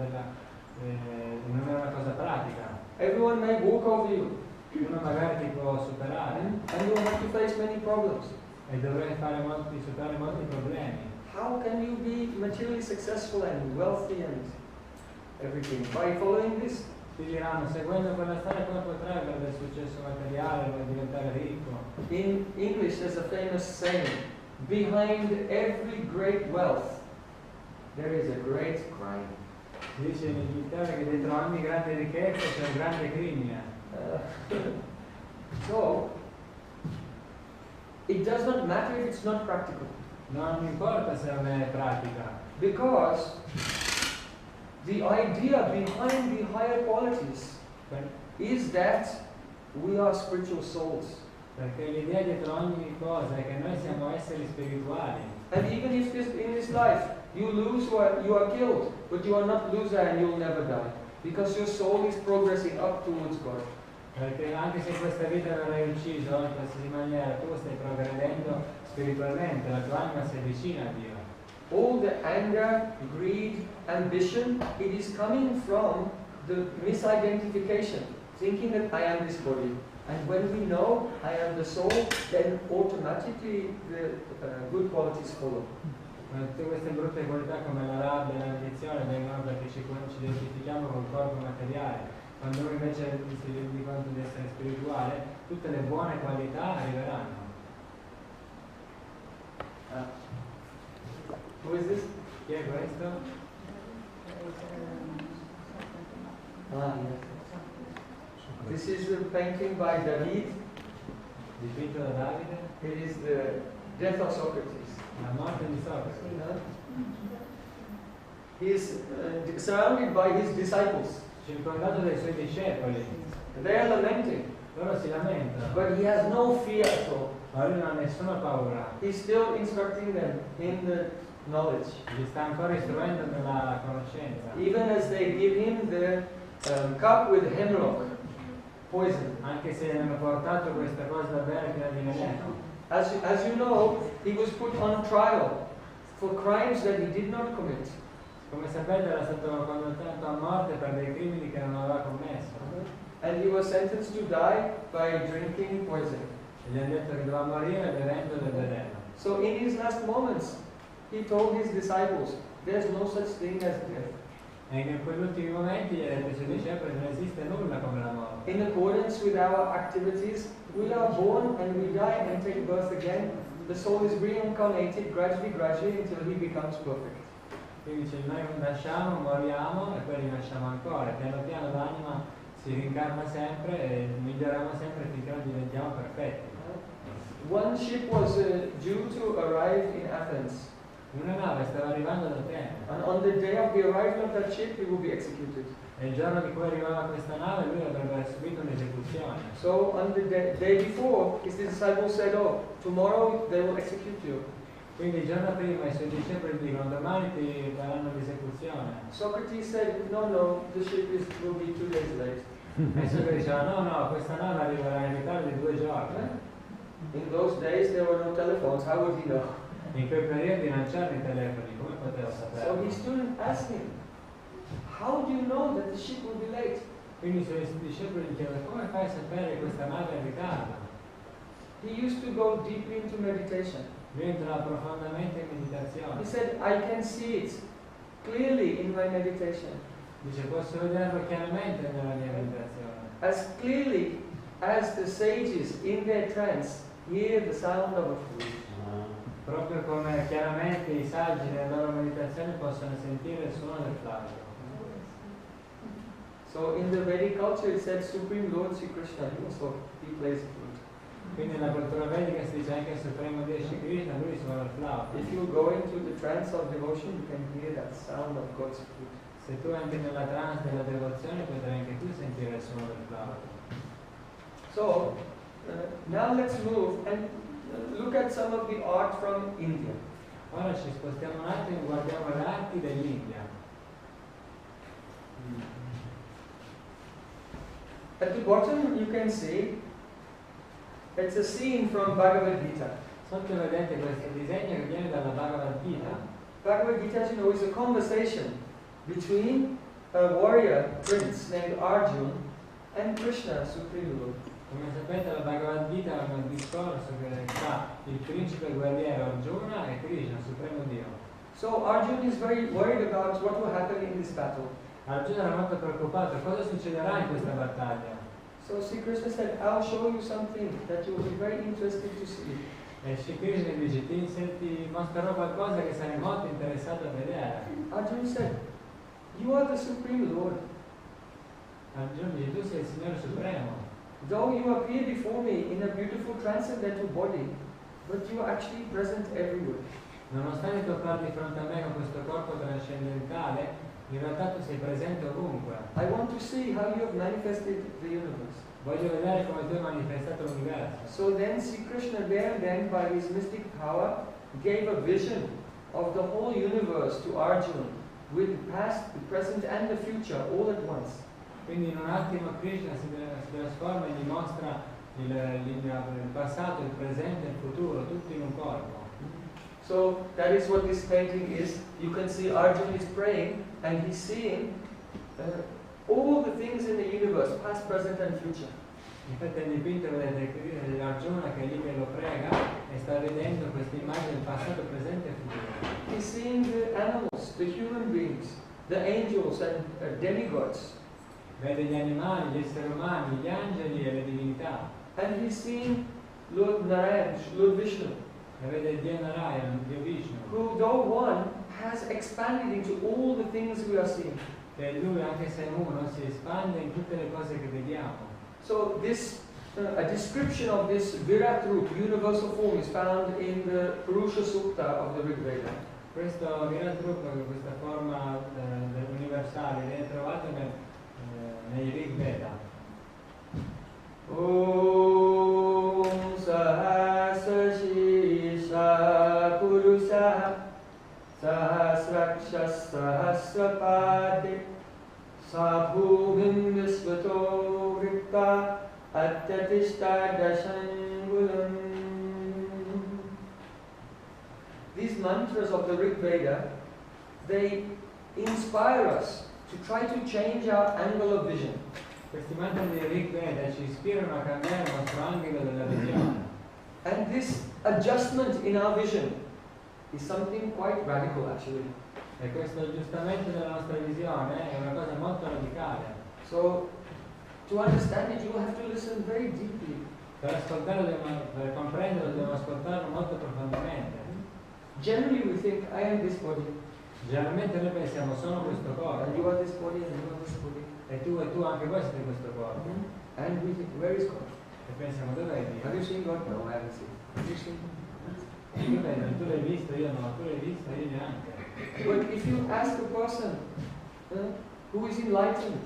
non è una cosa pratica. Everyone may walk over you. Uno magari ti può superare. And you will have to face many problems. E dovrai superare molti problemi. How can you be materially successful and wealthy and everything? By following this? Ti diranno, seguendo quella strada come potrai avere del successo materiale, vuoi diventare ricco. In English there's a famous saying, behind every great wealth there is a great crime. Si dice in Inghilterra che dietro ogni grande ricchezza c'è un grande crimine. So, it does not matter if it's not practical. Non importa se non è pratica. Because the idea behind the higher qualities is that we are spiritual souls. Perché l'idea dietro ogni cosa è che noi siamo esseri spirituali. And even if in this life you lose or you are killed, but you are not loser and you will never die. Because your soul is progressing up towards God. Perché anche se in questa vita verrai ucciso in qualsiasi maniera, tu stai progredendo spiritualmente, la tua anima si avvicina a Dio. All the anger, greed, ambition, it is coming from the misidentification, thinking that I am this body. And when we know I am the soul, then automatically the good qualities follow. Tutte queste brutte qualità come la rabbia e l'ambizione vengono perché ci identifichiamo col corpo materiale. Quando noi invece si rende conto di essere spirituale, tutte le buone qualità arriveranno. Who is this? Chi è questo? Yes. This is a painting by David. Dipinto da Davide. It is the death of Socrates. La morte di Socrate. He is surrounded by his disciples. circondato dai suoi discepoli. They are lamenting. Loro si lamentano. But he has no fear at all. Ma lui non ha nessuna paura. He's still instructing them in the knowledge. Li sta ancora istruendo nella conoscenza. Even as they give him the cup with hemlock poison. Anche se gli hanno portato questa cosa da bere piena di veleno. As you know, he was put on trial for crimes that he did not commit. Come sapete era stato condannato a morte per dei crimini che non aveva commesso. And he was sentenced to die by drinking poison. E gli hanno detto che doveva morire bevendo del veleno. So in his last moments, he told his disciples, there's no such thing as death. E in quegli ultimi momenti gli ha detto ai suoi discepoli non esiste nulla come la morte. In accordance with our activities, we are born and we die and take birth again. The soul is reincarnated gradually until he becomes perfect. Quindi noi nasciamo, moriamo e poi rinasciamo ancora. Piano piano l'anima si rincarna sempre e miglioriamo sempre finché non diventiamo perfetti. One ship was due to arrive in Athens. Una nave stava arrivando ad Atene. And on the day of the arrival of that ship, he will be executed. E il giorno di cui arrivava questa nave lui avrebbe subito un'esecuzione. So on the day before, his disciples said, oh, tomorrow they will execute you. Quindi il giorno prima i suoi discepoli dicono domani ti daranno l'esecuzione. Socrates said, no, the ship will be 2 days late. E Socrate diceva no, questa nave arriverà in ritardo di 2 giorni. In those days there were no telephones, how would he know? In quei periodi non c'erano i telefoni, come poteva So saperlo? his student asked him, how do you know that the ship will be late? Quindi i suoi discepoli gli chiedono come fai a sapere che questa nave è in ritardo? He used to go deeply into meditation. Lui entrava profondamente in meditazione. He said, I can see it clearly in my meditation. Dice posso vederlo chiaramente nella mia meditazione. As clearly as the sages in their trance hear the sound of a flute. Proprio come chiaramente i saggi nella loro meditazione possono sentire il suono del flauto. So in the Vedic culture it said Supreme Lord Sri Krishna, he plays the flute. Quindi nella cultura vedica si dice anche il Supremo Dio Shri Krishna, lui suona il flauto. If you go into the trance of devotion, you can hear that sound of God's flute. Se tu entri nella trance della devozione potrai anche tu sentire il suono del flauto. So now let's move and look at some of the art from India. Ora ci spostiamo un attimo e guardiamo le arti dell'India. At the bottom you can see it's a scene from Bhagavad Gita. Sotto vedete questo disegno che viene dalla Bhagavad Gita. Bhagavad Gita, as you know, is a conversation between a warrior prince named Arjun and Krishna, Supreme Lord. Come sapete la Bhagavad Gita è un discorso che tra il principe guerriero Arjuna e Krishna, Supremo Dio. So Arjun is very worried about what will happen in this battle. Arjuna era molto preoccupato, cosa succederà in questa battaglia? So Sri Krishna said, I'll show you something that you will be very interested to see. E Shri Krishna dice, ti mostrerò qualcosa che sarai molto interessato a vedere. Arjun said, you are the Supreme Lord. Arjuna dice, tu sei il Signore Supremo. Though you appear before me in a beautiful transcendental body, but you are actually present everywhere. Nonostante tu parli di fronte a me con questo corpo trascendentale, in realtà tu sei presente ovunque. I want to see how you have manifested the universe. Voglio vedere come tu hai manifestato l'universo. So then Sri Krishna there and then by his mystic power gave a vision of the whole universe to Arjuna with the past, the present and the future all at once. Quindi in un attimo Krishna si trasforma e gli mostra il passato, il presente e il futuro, tutto in un corpo. So that is what this painting is. You can see Arjuna is praying and he's seeing all the things in the universe, past, present and future. Infatti nel dipinto vedete Arjuna che è lì che lo prega e sta vedendo questa immagine del passato, presente e futuro. He's seeing the animals, the human beings, the angels and demigods. Vede gli animali, gli esseri umani, gli angeli e le divinità. And he's seeing Lord Narayan, Lord Vishnu. E vede Dio Narayan, Dio Vishnu. Who, though one, has expanded into all the things we are seeing. E lui, anche se è uno, si espande in tutte le cose che vediamo. So this, a description of this Virat Roop, universal form, is found in the Purusha Sukta of the Rig Veda. Questo Virat Rupa, questa forma universale, viene trovato nei Rig Veda. Om Sahasra Shisha Purusa Sahasrakshas Sahasrapati Sabhuvim Visvato Vrikta Attatishta Dashangulam. These mantras of the Rig Veda, they inspire us to try to change our angle of vision. Questi mantri di Rig Veda ci ispirano a cambiare il nostro angolo della visione. And this adjustment in our vision is something quite radical actually. E questo aggiustamento della nostra visione è una cosa molto radicale. So, to understand it, you will have to listen very deeply. Per comprenderlo dobbiamo ascoltarlo molto profondamente. Generally we think, I am this body, Generalmente noi pensiamo sono questo corpo, and you are this body, and you are this body. e tu anche voi siete questo corpo. And we think, where is God? E pensiamo dov'è Dio? Have you seen God? No, I haven't seen. Have you seen? Tu l'hai visto, io no, tu l'hai visto, io neanche. But if you ask a person who is enlightened,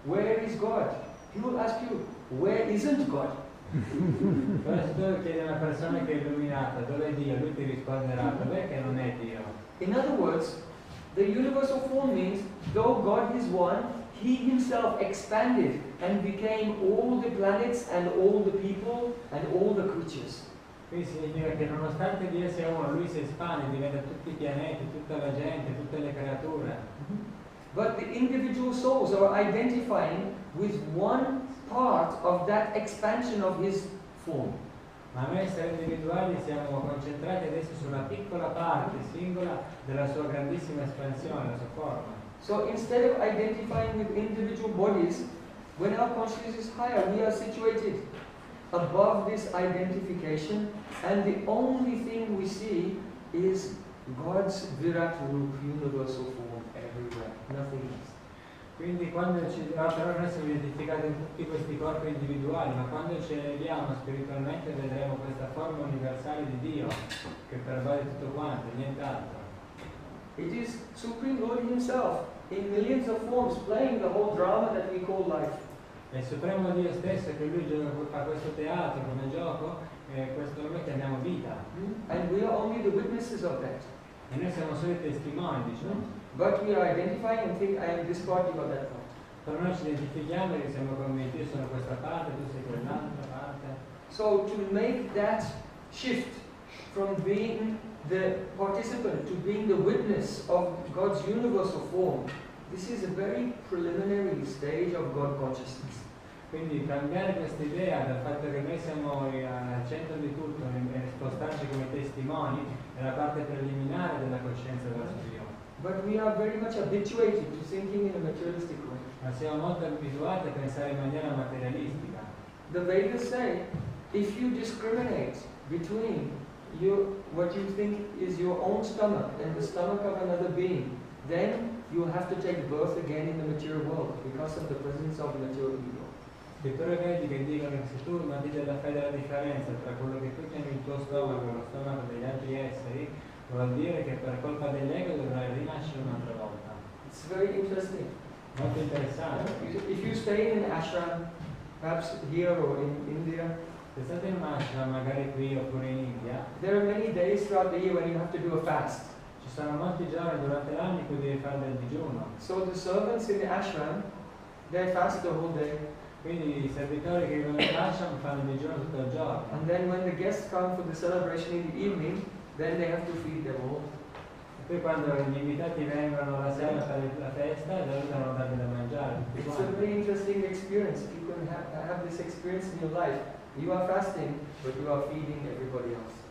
where is God? He will ask you, where isn't God? Però se tu chiedi a una persona che è illuminata dov'è Dio, lui ti risponderà dov'è che non è Dio. In other words, the universal form means though God is one, He Himself expanded and became all the planets and all the people and all the creatures. Quindi significa che nonostante Dio sia uno, lui si espande, diventa tutti i pianeti, tutta la gente, tutte le creature. But the individual souls are identifying with one part of that expansion of His form. Ma noi esseri individuali siamo concentrati adesso su una piccola parte singola della sua grandissima espansione, la sua forma. So instead of identifying with individual bodies, when our consciousness is higher, we are situated above this identification, and the only thing we see is God's Virat Rup, universal form everywhere, nothing else. Quindi quando però noi siamo identificati in tutti questi corpi individuali, ma quando ci eleviamo spiritualmente vedremo questa forma universale di Dio che pervade tutto quanto, nient'altro. It is Supreme Lord Himself, in millions of forms, playing the whole drama that we call life. È il Supremo Dio stesso che lui fa questo teatro come gioco, questo noi chiamiamo vita. And we are only the witnesses of that. E noi siamo solo i testimoni, diciamo. But we are identifying and think, I am this part, you are that part. Però noi ci identifichiamo e siamo convinti, io sono questa parte, tu sei quell'altra parte. So to make that shift from being the participant to being the witness of God's universal form, this is a very preliminary stage of God consciousness. Quindi cambiare questa idea dal fatto che noi siamo al centro di tutto e spostarci come testimoni è la parte preliminare della coscienza verso Dio. But we are very much habituated to thinking in a materialistic way. Ma siamo molto abituati a pensare in maniera materialistica. The Vedas say, if you discriminate between what you think is your own stomach and the stomach of another being, then you will have to take birth again in the material world because of the presence of material ego. Scritture vediche dicono che se tu non ti fai della differenza tra quello che tu chiami il tuo stomaco e lo stomaco degli altri esseri, vuol dire che per colpa dell'ego dovrai rinascere un'altra volta. It's very interesting. Molto interessante. If you stay in an ashram, perhaps here or in India, Se state in un ashram, magari qui oppure in India, there are many days throughout the year when you have to do a fast. ci sono molti giorni durante l'anno in cui devi fare del digiuno. So the servants in the ashram, they fast the whole day. Quindi i servitori che vivono in ashram fanno il digiuno tutto il giorno. And then when the guests come for the celebration in the evening, then they have to feed them all. E poi quando gli invitati vengono la sera a fare la festa, loro devono dargli da mangiare tutti It's a quanti. very interesting experience. If you can have this experience in your life, you are fasting, but you are feeding everybody else.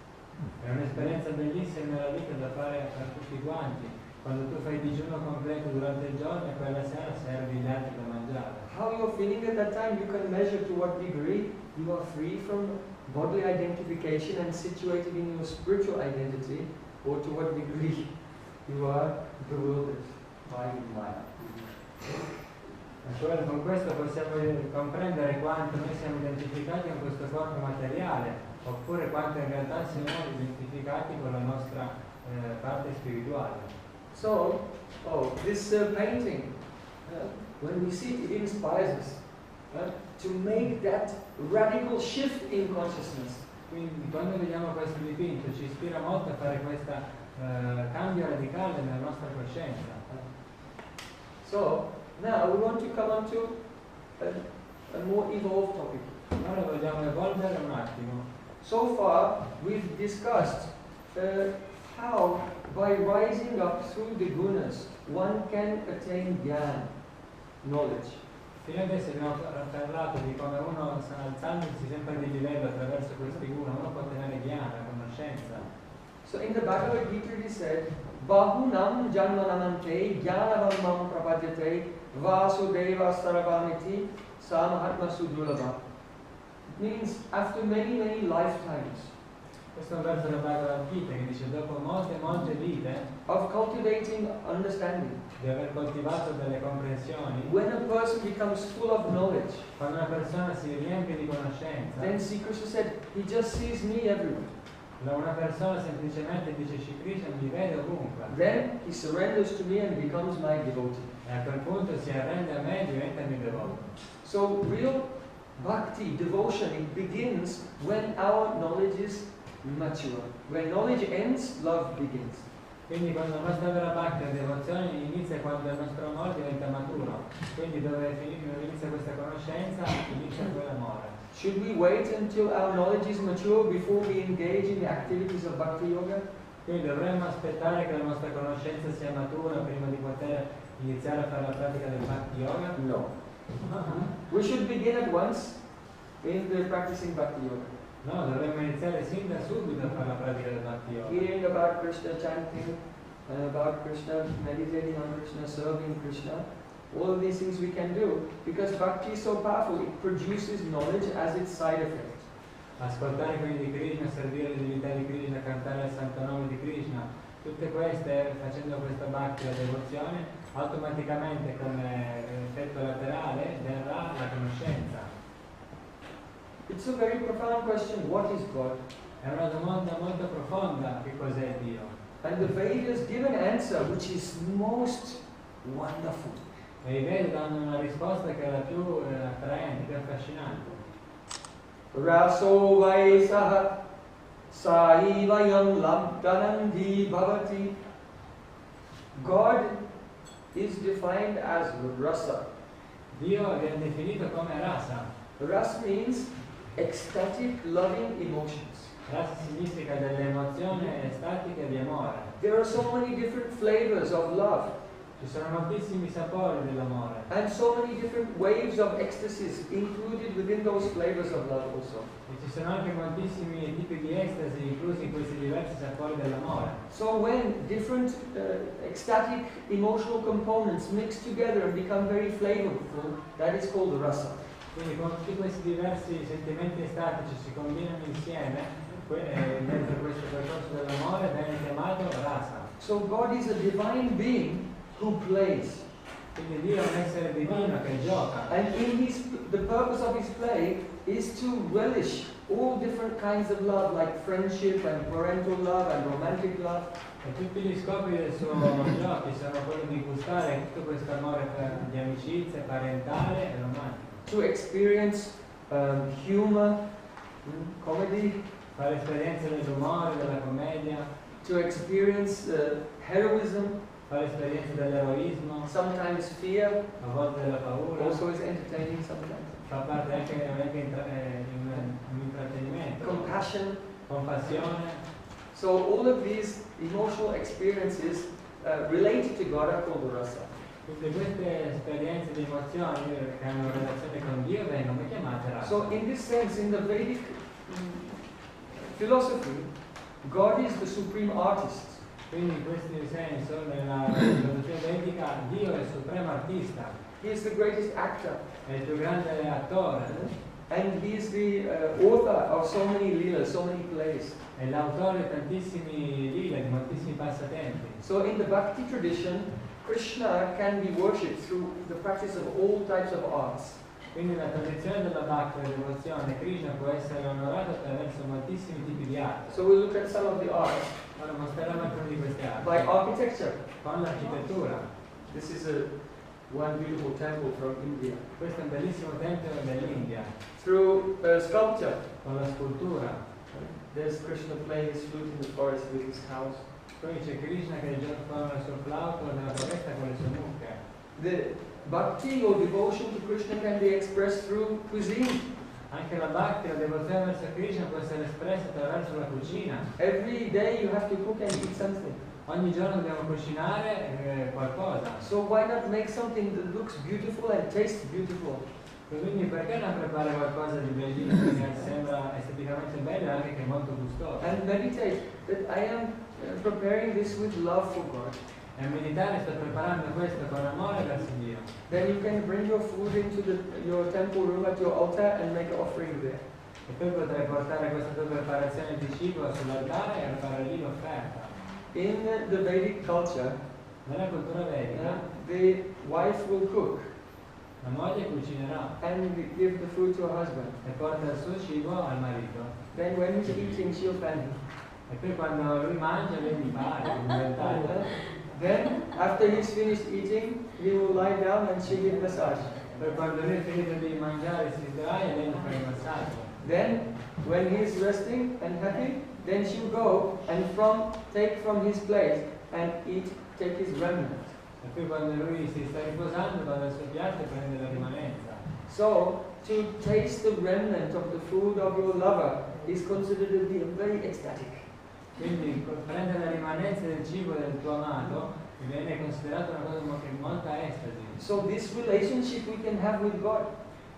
È un'esperienza bellissima nella vita da fare per tutti quanti. Quando tu fai il digiuno completo durante il giorno e quella sera servi gli altri da mangiare. How you are feeling at that time, you can measure to what degree you are free from bodily identification and situated in your spiritual identity, or to what degree you are bewildered by Maya. Con questo possiamo comprendere quanto noi siamo identificati con questo corpo materiale, oppure quanto in realtà siamo identificati con la nostra parte spirituale. So, this painting when we see it, it inspires us to make that radical shift in consciousness. Quindi quando vediamo questo dipinto ci ispira molto a fare questo cambio radicale nella nostra coscienza. So now we want to come on to a more evolved topic. Ora vogliamo evolvere un attimo. So far we've discussed how by rising up through the gunas one can attain jnana, knowledge. Fino adesso abbiamo parlato di come uno, alzandosi sempre di livello attraverso questi guna, uno può ottenere jnana, conoscenza. So in the Bhagavad Gita it is said, Bahunam janmanamante jnanavam mam prapadyate vasudeva saravamiti samahatma sudulabha. It means after many lifetimes Questo è un verso della Bhagavad Gita che dice dopo molte vite of cultivating understanding, di aver coltivato delle comprensioni, when a person becomes full of knowledge, quando una persona si riempie di conoscenza, then Sri Krishna said, he just sees me everywhere. una persona semplicemente dice Shri Krishna mi vede ovunque. Then he surrenders to me and becomes my devotee. E a quel punto si arrende a me e diventa mio devoto. So real bhakti, devotion, it begins when our knowledge is mature. When knowledge ends, love begins. Quindi quando la nostra vera bhakti e devozione inizia quando il nostro amore diventa maturo. Quindi dove inizia questa conoscenza inizia quell'amore. Should we wait until our knowledge is mature before we engage in the activities of bhakti yoga? Quindi dovremmo aspettare che la nostra conoscenza sia matura prima di poter iniziare a fare la pratica del bhakti yoga? No. We should begin at once in the practicing bhakti yoga. No, dovremmo iniziare sin da subito a fare la pratica del bhakti yoga. Hearing about Krishna, chanting about Krishna, meditating on Krishna, serving Krishna. All of these things we can do because bhakti is so powerful, it produces knowledge as its side effect. Ascoltare quindi Krishna, servire le divinità di Krishna, cantare il santo nome di Krishna, tutte queste, facendo questa bhakti, la devozione, automaticamente come effetto laterale verrà la conoscenza. It's a very profound question, what is God? È una domanda molto profonda, che cos'è Dio? And the Vedas give an answer which is most wonderful. E i Veda danno una risposta che è la più attraente, più affascinante. Raso vaisaha saivayam labdanandi bhavati. God is defined as rasa. Dio viene definito come rasa. Ras means ecstatic, loving emotions. Rasa significa delle emozioni estatiche di amore. There are so many different flavors of love. Ci sono moltissimi sapori dell'amore. And so many different waves of ecstasies included within those flavors of love also. E ci sono anche moltissimi tipi di estasi inclusi in questi diversi sapori dell'amore. So when different ecstatic emotional components mix together and become very flavorful, that is called rasa. Quindi con tutti questi diversi sentimenti estatici si combinano insieme dentro questo percorso dell'amore viene chiamato rasa. So God is a divine being who plays. Quindi Dio è un essere divino che gioca. And in the purpose of his play is to relish all different kinds of love, like friendship and parental love and romantic love. E tutti gli scopi del suo giochi sono quelli di gustare tutto questo amore di amicizia, parentale e romantico. To experience humor, comedy. Fare esperienze dell'umore, della commedia. To experience heroism. Fare esperienze dell'eroismo. Sometimes fear. A volte della paura. Also is entertaining sometimes. Fa parte anche un intrattenimento. Compassion. Compassione. So all of these emotional experiences related to God are called rasa. Tutte queste esperienze di emozioni che hanno relazione con Dio vengono chiamate rasa. So in this sense, in the Vedic philosophy, God is the supreme artist. Quindi in questo senso, nella filosofia vedica, Dio è il supremo artista. He is the greatest actor. È il più grande attore. And he is the author of so many leelas, so many plays. È l'autore di tantissimi lila, di moltissimi passatempi. So in the Bhakti tradition, Krishna can be worshipped through the practice of all types of arts. Quindi nella tradizione della Bhakti e devozione, Krishna può essere onorato attraverso moltissimi tipi di arte. So we'll look at some of the arts. Ora mostreremo alcune di queste arti. By architecture. Con l'architettura. This is one beautiful temple from India. Questo è un bellissimo tempio dell'India, Through sculpture, con la scultura. there's Krishna playing his flute in the forest with his cows. Poi c'è Krishna che suona il suo flauto nella foresta con le sue mucche. The bhakti or devotion to Krishna can be expressed through cuisine. Anche la bhakti, la devozione verso Krishna può essere espressa attraverso la cucina. Every day you have to cook and eat something. Ogni giorno dobbiamo cucinare qualcosa. So why not make something that looks beautiful and tastes beautiful? Quindi perché non preparare qualcosa di bellissimo che sembra esteticamente bello e anche che è molto gustoso? And meditate that I am preparing this with love for God. E a meditare sto preparando questo con amore verso Dio. Then you can bring your food into your temple room at your altar and make an offering there. E poi potrai portare questa tua preparazione di cibo sull'altare e fare lì l'offerta. In the Vedic culture, Nella cultura vedica, the wife will cook la moglie cucinerà and give the food to her husband. e porta il suo cibo al marito. Then when he's eating, she'll fan him. E poi quando lui mangia, lei gli pare, Then, after he's finished eating, he will lie down and she'll give massage. Poi quando lui è finito di mangiare si sdraia e lei gli fa il massaggio. Then, when he's resting and happy, then she'll go and take from his plate and take his remnant. E poi quando lui si sta riposando, va dal suo piatto e prende la rimanenza. So, to taste the remnant of the food of your lover is considered to be very ecstatic. Quindi prendere la rimanenza del cibo del tuo amato viene considerato una cosa che molta estasi. So this relationship we can have with God.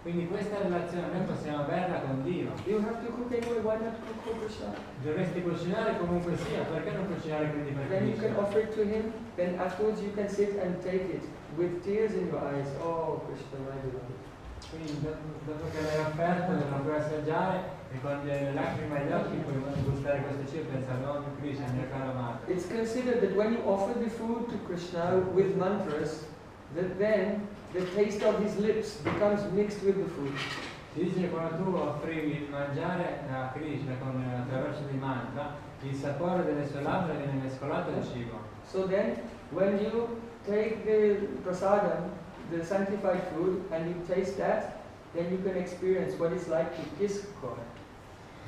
Quindi questa relazione noi possiamo averla con Dio. You have to cook anyway, why not cook for Krishna? Dovresti cucinare comunque sia, perché non cucinare quindi per Then you can Krishna? offer it to him, then afterwards you can sit and take it with tears in your eyes. Oh Krishna, my beloved. Quindi dopo che l'hai offerto non puoi assaggiare e con le lacrime agli occhi puoi gustare questo cibo e pensare oh mio Krishna, mio caro amato. It's considered that when you offer the food to Krishna with mantras, that then the taste of his lips becomes mixed with the food. Si dice che quando tu offrivi il mangiare a Krishna attraverso dei mantra, il sapore delle sue labbra viene mescolato al cibo. So then, when you take the prasadam, the sanctified food, and you taste that, then you can experience what it's like to kiss God.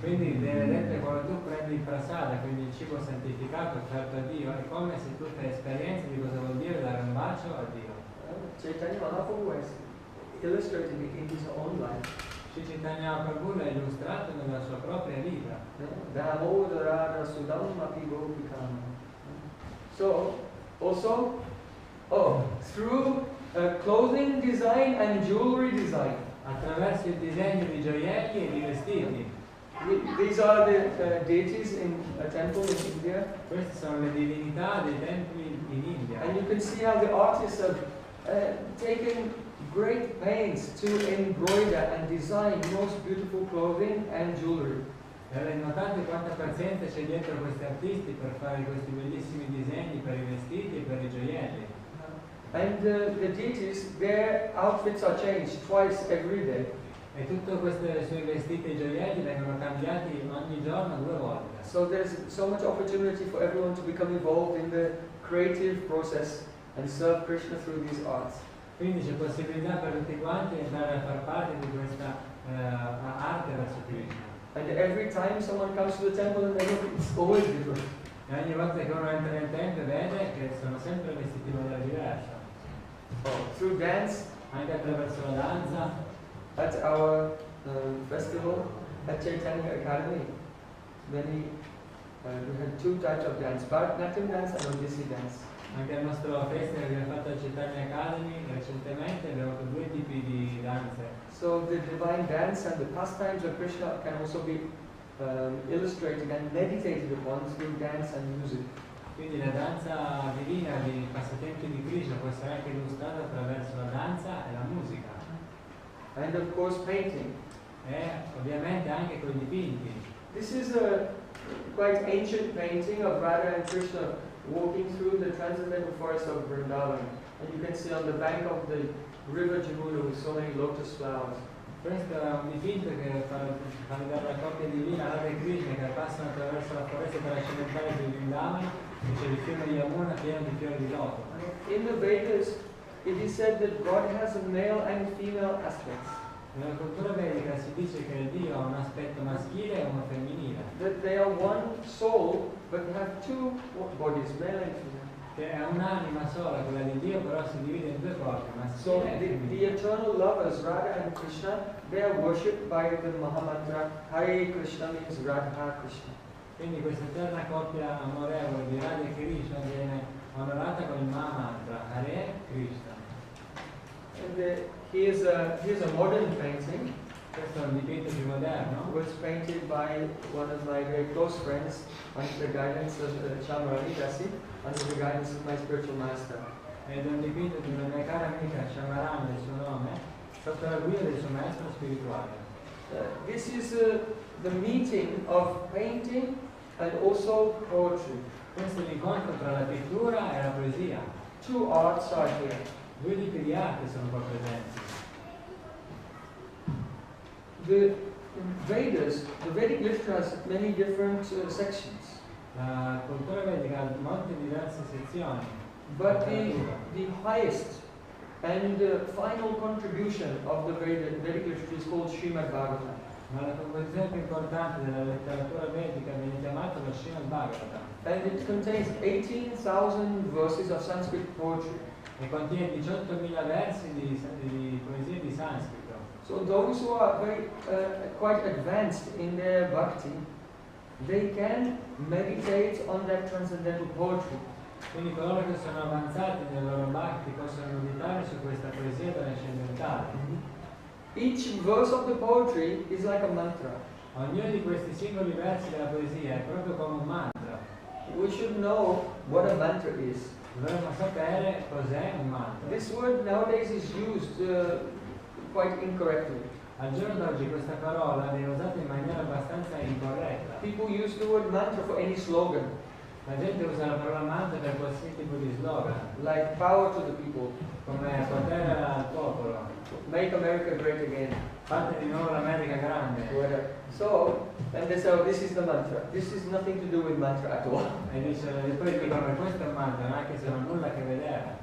Quindi viene detto che quando tu prendi il prasada, quindi il cibo santificato offerto a Dio, è come se tu fai esperienza di cosa vuol dire dare un bacio a Dio. Chaitanya Mahaprabhu has illustrated it in his own life. Chaitanya Prabhu l'ha illustrato nella sua propria vita. Damodara Sudam Api Gopikam. So, also, through clothing design and jewelry design. Attraverso il disegno di gioielli e di vestiti. These are the deities in a temple in India. Queste sono le divinità dei templi in India. And you can see how the artists have taken great pains to embroider and design most beautiful clothing and jewelry. E notate quanta pazienza c'è dietro questi artisti per fare questi bellissimi disegni per i vestiti e per i gioielli. And the deities, their outfits are changed twice every day. E tutti questi suoi vestiti e gioielli vengono cambiati ogni giorno 2 volte. So there's so much opportunity for everyone to become involved in the creative process and serve Krishna through these arts. Quindi c'è possibilità per tutti quanti di entrare a far parte di questa arte verso Krishna. And every time someone comes to the temple and they look, it's always different. E ogni volta che uno entra nel tempio vede che sono sempre vestiti in maniera diversa. Through dance, Anche attraverso la danza, at our festival at Chaitanya Academy, we had 2 types of dance, Bharatanatyam dance and Odissi dance. anche al nostro festival che abbiamo fatto a Chaitanya Academy recentemente abbiamo fatto 2 tipi di danze. So the divine dance and the pastimes of Krishna can also be illustrated and meditated upon through dance and music. Quindi la danza divina dei passatempi di Krishna può essere anche illustrata attraverso la danza e la musica. And of course painting. E ovviamente anche con i dipinti. This is a quite ancient painting of Radha and Krishna walking through the transcendental forest of Vrindavan. And you can see on the bank of the river Jamuna with so many lotus flowers. Questo è un dipinto che fa vedere la coppia divina Radha e Krishna che passano attraverso la foresta trascendentale di Vrindavan e c'è il fiume di Yamuna pieno di fiori di loto. In the Vedas, it is said that God has a male and female aspects. Nella cultura vedica si dice che Dio ha un aspetto maschile e uno femminile, That they are one soul, but have two bodies, male and female. che è un'anima sola, quella di Dio, però si divide in due corpi, So maschile e the femminile. eternal lovers, Radha and Krishna, they are worshipped by the Mahamantra Hare Krishna means Radha Krishna. Quindi questa eterna coppia amorevole di Radha e Krishna viene onorata con il Mahamantra Hare Krishna. And here's a modern painting. Questo è un dipinto più moderno, Was painted by one of my very close friends under the guidance of Chamarani Dasi, under the guidance of my spiritual master. ed è un dipinto di una mia cara amica Shamarana del suo nome, sotto la guida del suo maestro spirituale. This is the meeting of painting and also poetry. Questo è l'incontro tra la pittura e la poesia. Two arts are here. Due tipi di arte sono qua presenti. The Vedas, the Vedic literature has many different sections, La cultura vedica ha molte diverse sezioni, but the highest and final contribution of the Vedic literature is called Srimad Bhagavatam. ma la composizione più importante della letteratura vedica viene chiamata lo Srimad Bhagavatam And it contains 18,000 verses of Sanskrit poetry. e contiene 18.000 versi di poesie di sanscrito. So those who are very quite advanced in their bhakti, they can meditate on that transcendental poetry. Quindi coloro che sono avanzati nel loro bhakti possono meditare su questa poesia trascendentale. Each verse of the poetry is like a mantra. Ognuno di questi singoli versi della poesia è proprio come un mantra. We should know what a mantra is. Dovremmo sapere cos'è un mantra. This word nowadays is used quite incorrectly. Al giorno d'oggi questa parola viene usata in maniera abbastanza incorretta. People use the word mantra for any slogan, La gente usa la parola mantra per qualsiasi tipo di slogan, like power to the people, come potere al popolo, make America great again, fate di nuovo l'America grande. whatever. So, and they say, oh, this is the mantra. This is nothing to do with mantra at all. E poi dicono che questo è un mantra, anche se non ha nulla a che vedere.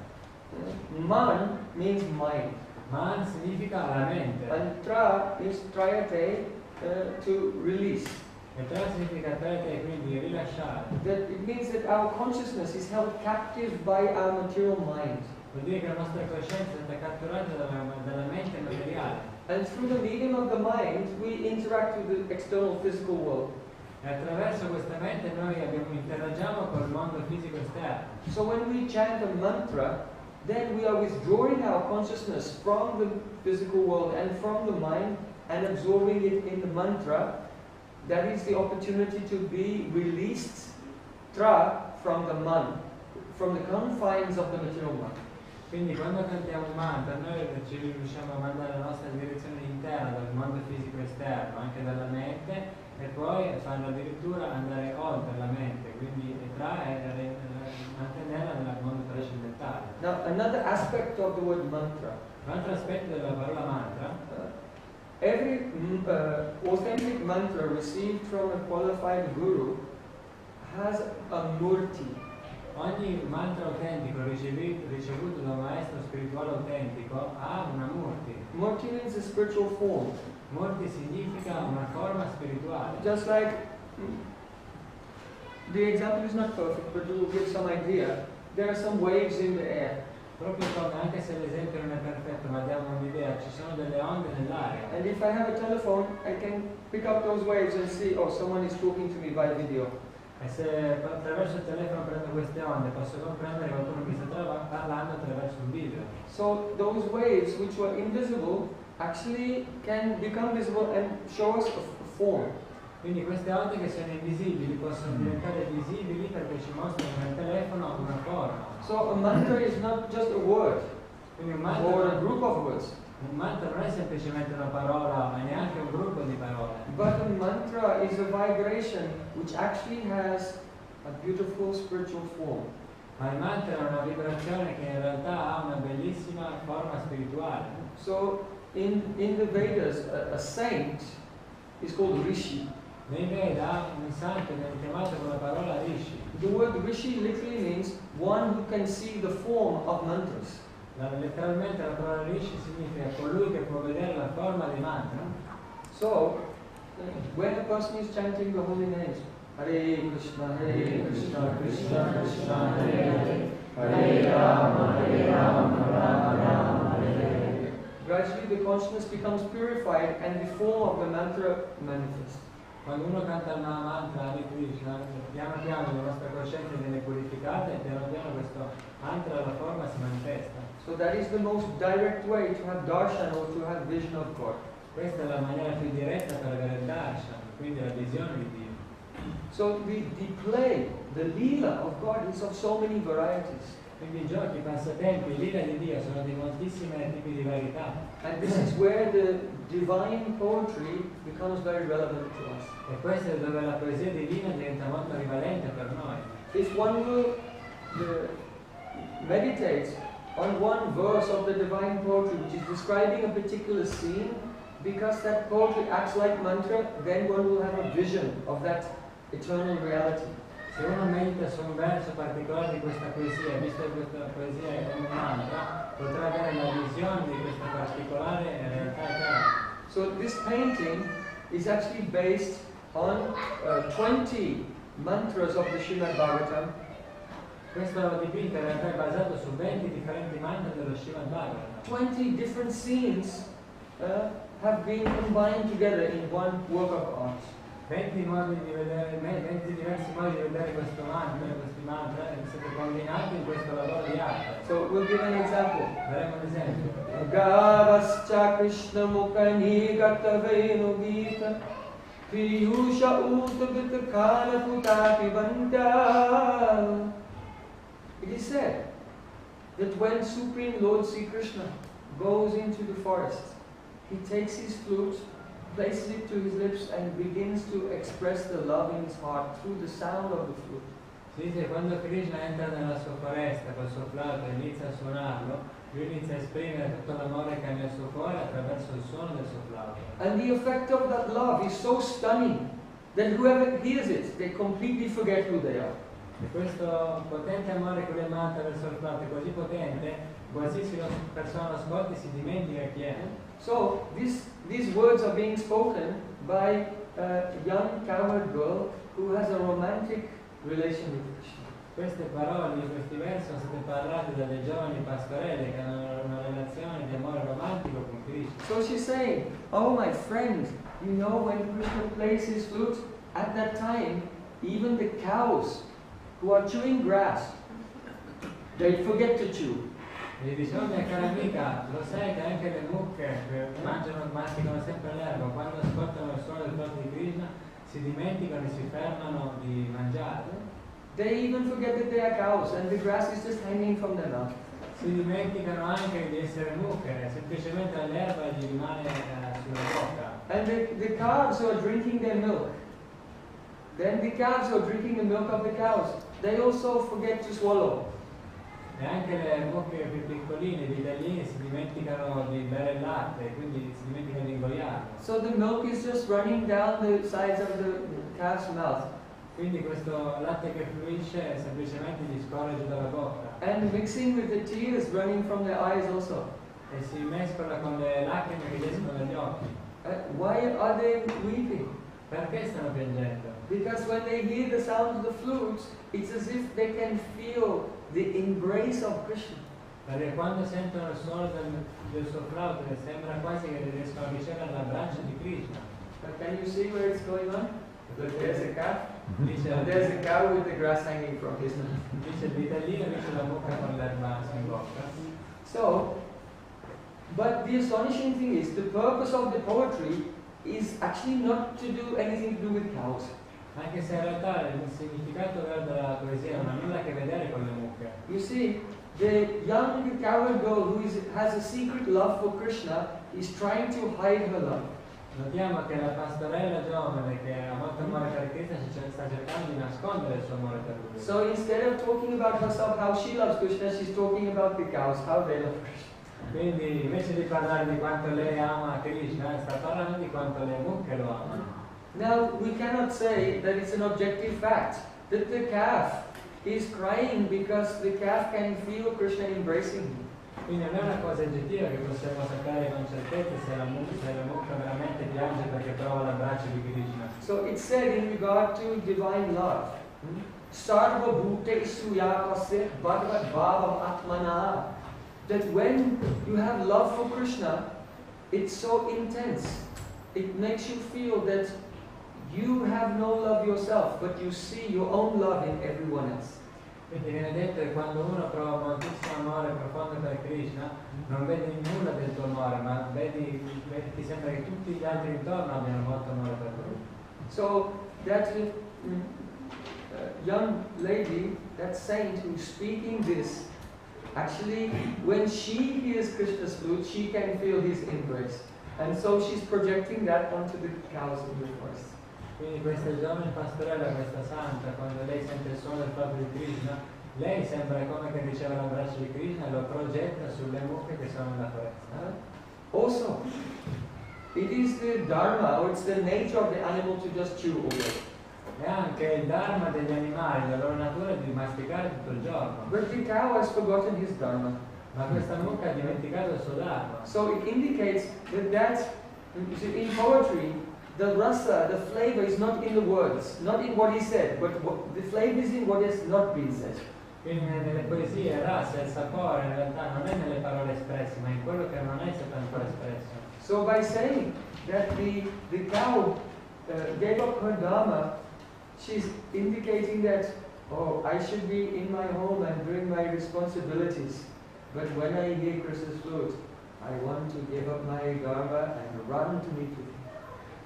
Man means mind, Man significa la mente, and tra is triate, to release. e tra significa trete, quindi rilasciare. That it means that our consciousness is held captive by our material mind. Vuol dire che la nostra coscienza è stata catturata dalla mente materiale. And through the medium of the mind, we interact with the external physical world. E attraverso questa mente noi interagiamo col mondo fisico esterno. So when we chant a mantra, then we are withdrawing our consciousness from the physical world and from the mind and absorbing it in the mantra. That is the opportunity to be released from the man, from the confines of the material mind. Quindi quando cantiamo un mantra noi ci riusciamo a mandare la nostra direzione interna dal mondo fisico esterno, anche dalla mente, e poi farlo addirittura andare oltre la mente, quindi mantenerla nel mondo trascendentale. Now another aspect of the word mantra. Un altro aspetto della parola mantra, Every authentic mantra received from a qualified guru has a murti. ogni mantra autentico ricevuto da un maestro spirituale autentico ha una murti. Murti means a spiritual form. Murti significa una forma spirituale. Just like, the example is not perfect, but to give some idea, there are some waves in the air. Proprio come, anche se l'esempio non è perfetto, ma diamo un'idea, ci sono delle onde nell'aria. And if I have a telephone, I can pick up those waves and see, oh, someone is talking to me by video. E se attraverso il telefono prendo queste onde, posso comprendere che qualcuno mi sta parlando attraverso un video. So those waves, which were invisible, actually can become visible and show us a form. Quindi queste onde che sono invisibili possono diventare visibili perché ci mostrano nel telefono una forma. So a mantra is not just a word Quindi un or a mantra, group of words, un mantra non è semplicemente una parola, ma neanche un gruppo di parole. but a mantra is a vibration which actually has a beautiful spiritual form. Ma il mantra è una vibrazione che in realtà ha una bellissima forma spirituale. So in the Vedas, a saint is called Rishi. Nei Veda un santo viene chiamato con la parola Rishi. The word Rishi literally means one who can see the form of mantras. Letteralmente la parola rishi significa colui che può vedere la forma di mantra. So, when a person is chanting the holy names, Hare Krishna, Krishna Krishna, Hare Rama, Rama Rama, Hare. Gradually the consciousness becomes purified and the form of the mantra manifests. Quando uno canta il mantra Hare Krishna, piano piano la nostra coscienza viene purificata e piano piano questo mantra, la forma si manifesta. So that is the most direct way to have darshan or to have vision of God. Questa è la maniera più diretta per avere il darshan, quindi la visione di Dio. So the play, the lila of God is of so many varieties. Quindi i giochi, i passatempi, l'ira di Dio sono di moltissimi tipi di varietà. And this is where the divine poetry becomes very relevant to us. E questo è dove la poesia divina diventa molto rivalente per noi. If one will meditate on one verse of the divine poetry which is describing a particular scene, because that poetry acts like mantra, then one will have a vision of that eternal reality. Se uno medita su un verso particolare di questa poesia, visto che questa poesia è come un mantra, potrà avere la visione di questa particolare realtà eterna. So this painting is actually based on 20 mantras of the Srimad Bhagavatam. Questo dipinto in realtà è basato su 20 differenti mantra dello Srimad Bhagavatam. 20 different scenes have been combined together in one work of art. 20 modi di vedere, 20 diversi modi di vedere questo mantra, questi mantra, sono stati combinati in questo lavoro di arte. So we'll give an example. Daremo un esempio. Gavascha Krishna Mukhani Gatavenu Gita Piyusha Utagata Kala Putati Vanda. It is said that when Supreme Lord Sri Krishna goes into the forest, he takes his flute, places it to his lips and begins to express the love in his heart through the sound of the flute. Si dice quando Krishna entra nella sua foresta col suo flauto e inizia a suonarlo, lui inizia a esprimere tutto l'amore che ha nel suo cuore attraverso il suono del suo flauto. And the effect of that love is so stunning that whoever hears it, they completely forget who they are. E questo potente amore che lui emana verso il flauto è così potente, qualsiasi persona lo ascolti si dimentica chi è. So these words are being spoken by a young cowherd girl who has a romantic relation with Krishna. Queste parole, questi versi sono state parlate dalle giovani pastorelle che hanno una relazione di amore romantico con Krishna. So she's saying, oh my friend, you know when Krishna plays his flute, at that time, even the cows who are chewing grass, they forget to chew. E dice, oh mia cara amica, lo sai che anche le mucche che masticano sempre l'erba, quando ascoltano il suono del flauto di Krishna, si dimenticano e si fermano di mangiare. They even forget that they are cows and the grass is just hanging from their mouth. Si dimenticano anche di essere mucche, semplicemente l'erba gli rimane sulla bocca. And the calves who are drinking their milk, then the calves who are drinking the milk of the cows, they also forget to swallow. E anche le mucche più piccoline, i vitellini, si dimenticano di bere il latte, quindi si dimenticano di ingoiarlo. So the milk is just running down the sides of the calf's mouth. Quindi questo latte che fluisce semplicemente gli scorre giù dalla bocca. And mixing with the tears running from their eyes also. E si mescola con le lacrime che gli escono dagli occhi. Why are they weeping? Perché stanno piangendo? Because when they hear the sound of the flute, it's as if they can feel the embrace of Krishna. Perché quando sentono il suono del suo flauto sembra quasi che riescono a ricevere l'abbraccio di Krishna. Can you see where it's going on? Look, there's a calf. Dice, There's a cow with the grass hanging from his mouth. dice il vitellino, dice la mucca con l'erba in bocca. So, but the astonishing thing is, the purpose of the poetry is actually not to do anything to do with cows. Anche se in realtà il significato vero della poesia non ha nulla a che vedere con le mucche. You see, the young cowherd girl who has a secret love for Krishna is trying to hide her love. Notiamo che la pastorella giovane che ha molto amore per Krishna sta cercando di nascondere il suo amore per lui. So instead of talking about herself, how she loves Krishna, she's talking about the cows, how they love Krishna. Quindi invece di parlare di quanto lei ama Krishna, sta parlando di quanto le mucche lo amano. Now, we cannot say that it's an objective fact that the calf is crying because the calf can feel Krishna embracing him. Quindi non è una cosa oggettiva che possiamo sapere con certezza se la mucca veramente piange perché trova l'abbraccio di Krishna. So it's said in regard to divine love. Sarva bhutesu yakasya bhagavad bhavam atmana. That when you have love for Krishna, it's so intense. It makes you feel that you have no love yourself, but you see your own love in everyone else. Quindi viene detto che quando uno prova moltissimo amore profondo per Krishna, non vedi nulla del tuo amore, ma ti sembra che tutti gli altri intorno abbiano molto amore per lui. So that young lady, that saint who's speaking this, actually when she hears Krishna's flute, she can feel his embrace. And so she's projecting that onto the cows in the forest. Quindi questa giovane pastorella, questa santa, quando lei sente il suono del flauto di Krishna, lei sembra come che riceve l'abbraccio di Krishna e lo progetta sulle mucche che sono nella foresta. Also, it is the dharma, or it's the nature of the animal to just chew away. E anche il dharma degli animali, la loro natura è di masticare tutto il giorno. But the cow has forgotten his dharma. Ma questa mucca ha dimenticato il suo dharma. So it indicates that in poetry, the rasa, the flavor is not in the words, not in what he said, but the flavor is in what has not been said. Quindi nelle poesie il rasa, il sapore in realtà non è nelle parole espresse, ma in quello che non è stato ancora espresso. So by saying that the cow gave up her dharma, she's indicating that, oh, I should be in my home and doing my responsibilities. But when I hear Krishna's flute, I want to give up my dharma and run to meet with him.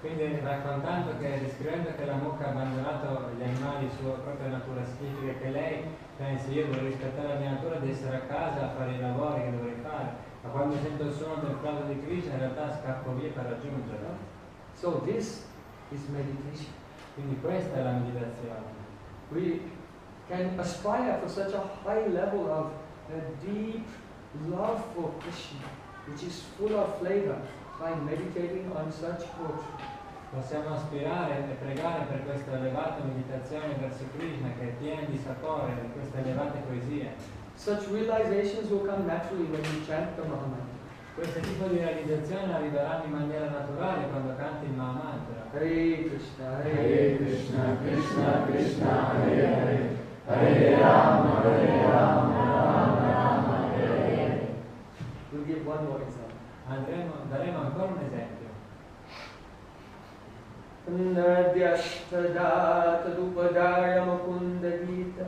Quindi raccontando descrivendo che la mucca ha abbandonato gli animali, sua propria natura, significa che lei pensa io devo rispettare la mia natura di essere a casa a fare i lavori che dovrei fare, ma quando sento il suono del flauto di Krishna in realtà scappo via per raggiungerlo. So this is meditation. Quindi questa è la meditazione. We can aspire for such a high level of a deep love for Krishna, which is full of flavor, by meditating on such poetry. Possiamo aspirare e pregare per questa elevata meditazione verso Krishna che è piena di sapore, di queste elevate poesie. Such realizations will come naturally when we chant the Mahamantra. Questo tipo di realizzazione arriveranno in maniera naturale quando canti il Mahamantra. Hare Krishna, Hare Krishna, Krishna Krishna, Hare Hare, Hare Rama, Rama Rama, Hare Hare. We'll give one more example. Daremo ancora un esempio. Nadyastadadupadaya mukunda gita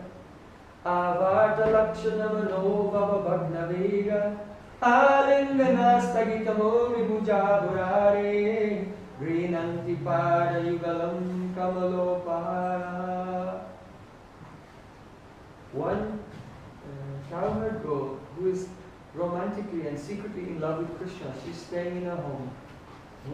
avarta lakshana manovava bhagnavega alinganastagitamo vibhujaburare grinanti pada yugalam kamalopara. One cowherd girl who is romantically and secretly in love with Krishna, she's staying in her home.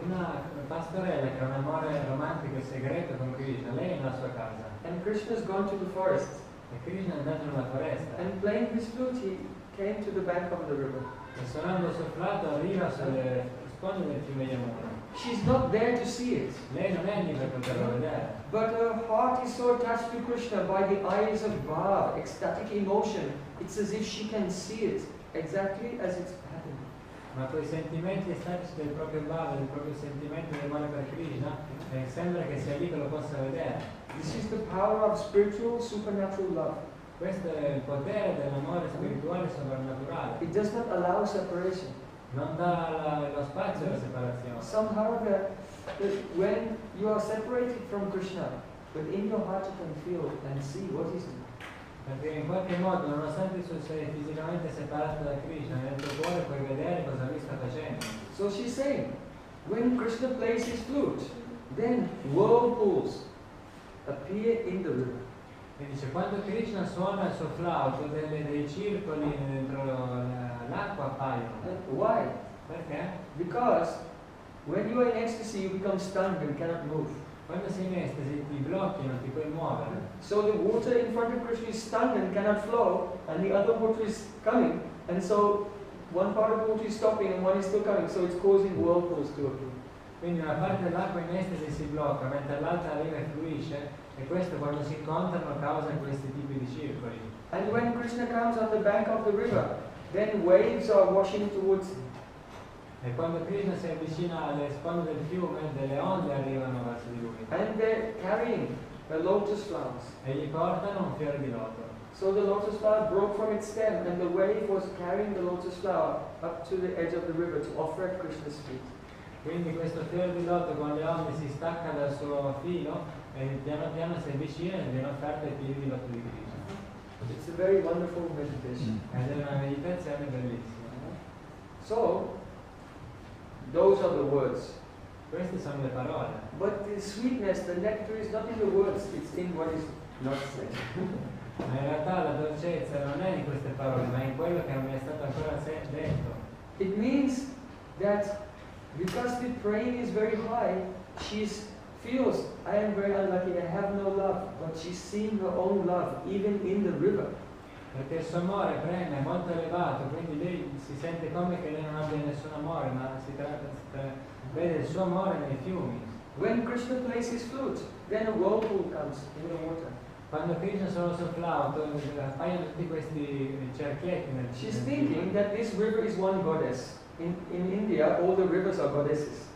Una pastorella che ha un amore romantico e segreto con Krishna, lei è nella sua casa. And Krishna's gone to the forest. E Krishna è andato nella foresta. And playing his flute, he came to the bank of the river. E suonando il suo flauto arriva sulle sponde del fiume Yamuna. She's not there to see it. Lei non è lì per poterlo vedere. But her heart is so attached to Krishna by the eyes of bhav, ecstatic emotion. It's as if she can see it exactly as it's happening. Ma quei sentimenti estatici del proprio bhava, del proprio sentimento di amore per Krishna, sembra che sia lì che lo possa vedere. This is the power of spiritual, supernatural love. Questo è il potere dell'amore spirituale soprannaturale. It does not allow separation. Non dà lo spazio alla separazione. Somehow when you are separated from Krishna, but in your heart you can feel and see what he's doing. Perché in qualche modo, nonostante tu sei fisicamente separato da Krishna, nel tuo cuore puoi vedere cosa lui sta facendo. So she's saying, when Krishna plays his flute, then whirlpools appear in the river. E dice, quando Krishna suona il suo flauto, dei circoli dentro l'acqua appaiono. Why? Perché? Because when you are in ecstasy, you become stunned and cannot move. Quando sei in estasi ti blocchi, non ti puoi muovere. So the water in front of Krishna is stunned and cannot flow, and the other water is coming, and so one part of the water is stopping and one is still coming, so it's causing whirlpools to appear. Quindi una parte dell'acqua in estasi si blocca, mentre l'altra arriva e fluisce, e questo quando si incontrano causa questi tipi di circoli. And when Krishna comes on the bank of the river, then waves are washing towards him. E quando Krishna si avvicina alle sponde del fiume, delle onde arrivano verso di lui. And they're carrying the lotus flowers. E gli portano un fiore di loto. So the lotus flower broke from its stem, and the wave was carrying the lotus flower up to the edge of the river to offer at Krishna's feet. Quindi questo fiore di loto con le onde si stacca dal suo filo e piano piano si avvicina e viene offerto ai piedi di loto di Krishna. It's a very wonderful meditation. Ed è una meditazione bellissima. So, those are the words. Queste sono le parole. But the sweetness, the nectar is not in the words, it's in what is not said. Ma in realtà la dolcezza non è in queste parole, ma in quello che non è stato ancora detto. It means that because the praying is very high, she feels, I am very unlucky, I have no love, but she's seeing her own love even in the river. Perché il suo amore preme è molto elevato, quindi lei si sente come che lei non abbia nessun amore, ma vede il suo amore nei fiumi. When Krishna plays his flute, then a whirlpool comes in the water. Quando Krishna suona il suo flauto, appaiono tutti questi cerchietti nel She's thinking that this river is one goddess. In India, all the rivers are goddesses.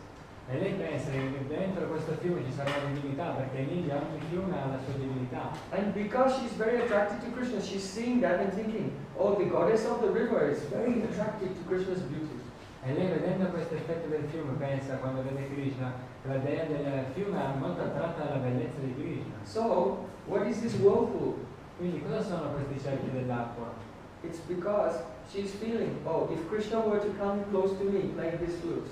E lei pensa che dentro questo fiume ci sarà una divinità, perché in India ogni fiume ha la sua divinità. And because she's very attracted to Krishna, she's seeing that and thinking, oh, the goddess of the river is very attracted to Krishna's beauty. E lei vedendo questo effetto del fiume pensa, quando vede Krishna, che la dea del fiume è molto attratta dalla bellezza di Krishna. So, what is this whirlpool? Quindi cosa sono questi cerchi dell'acqua? It's because she's feeling, oh, if Krishna were to come close to me, like this flute.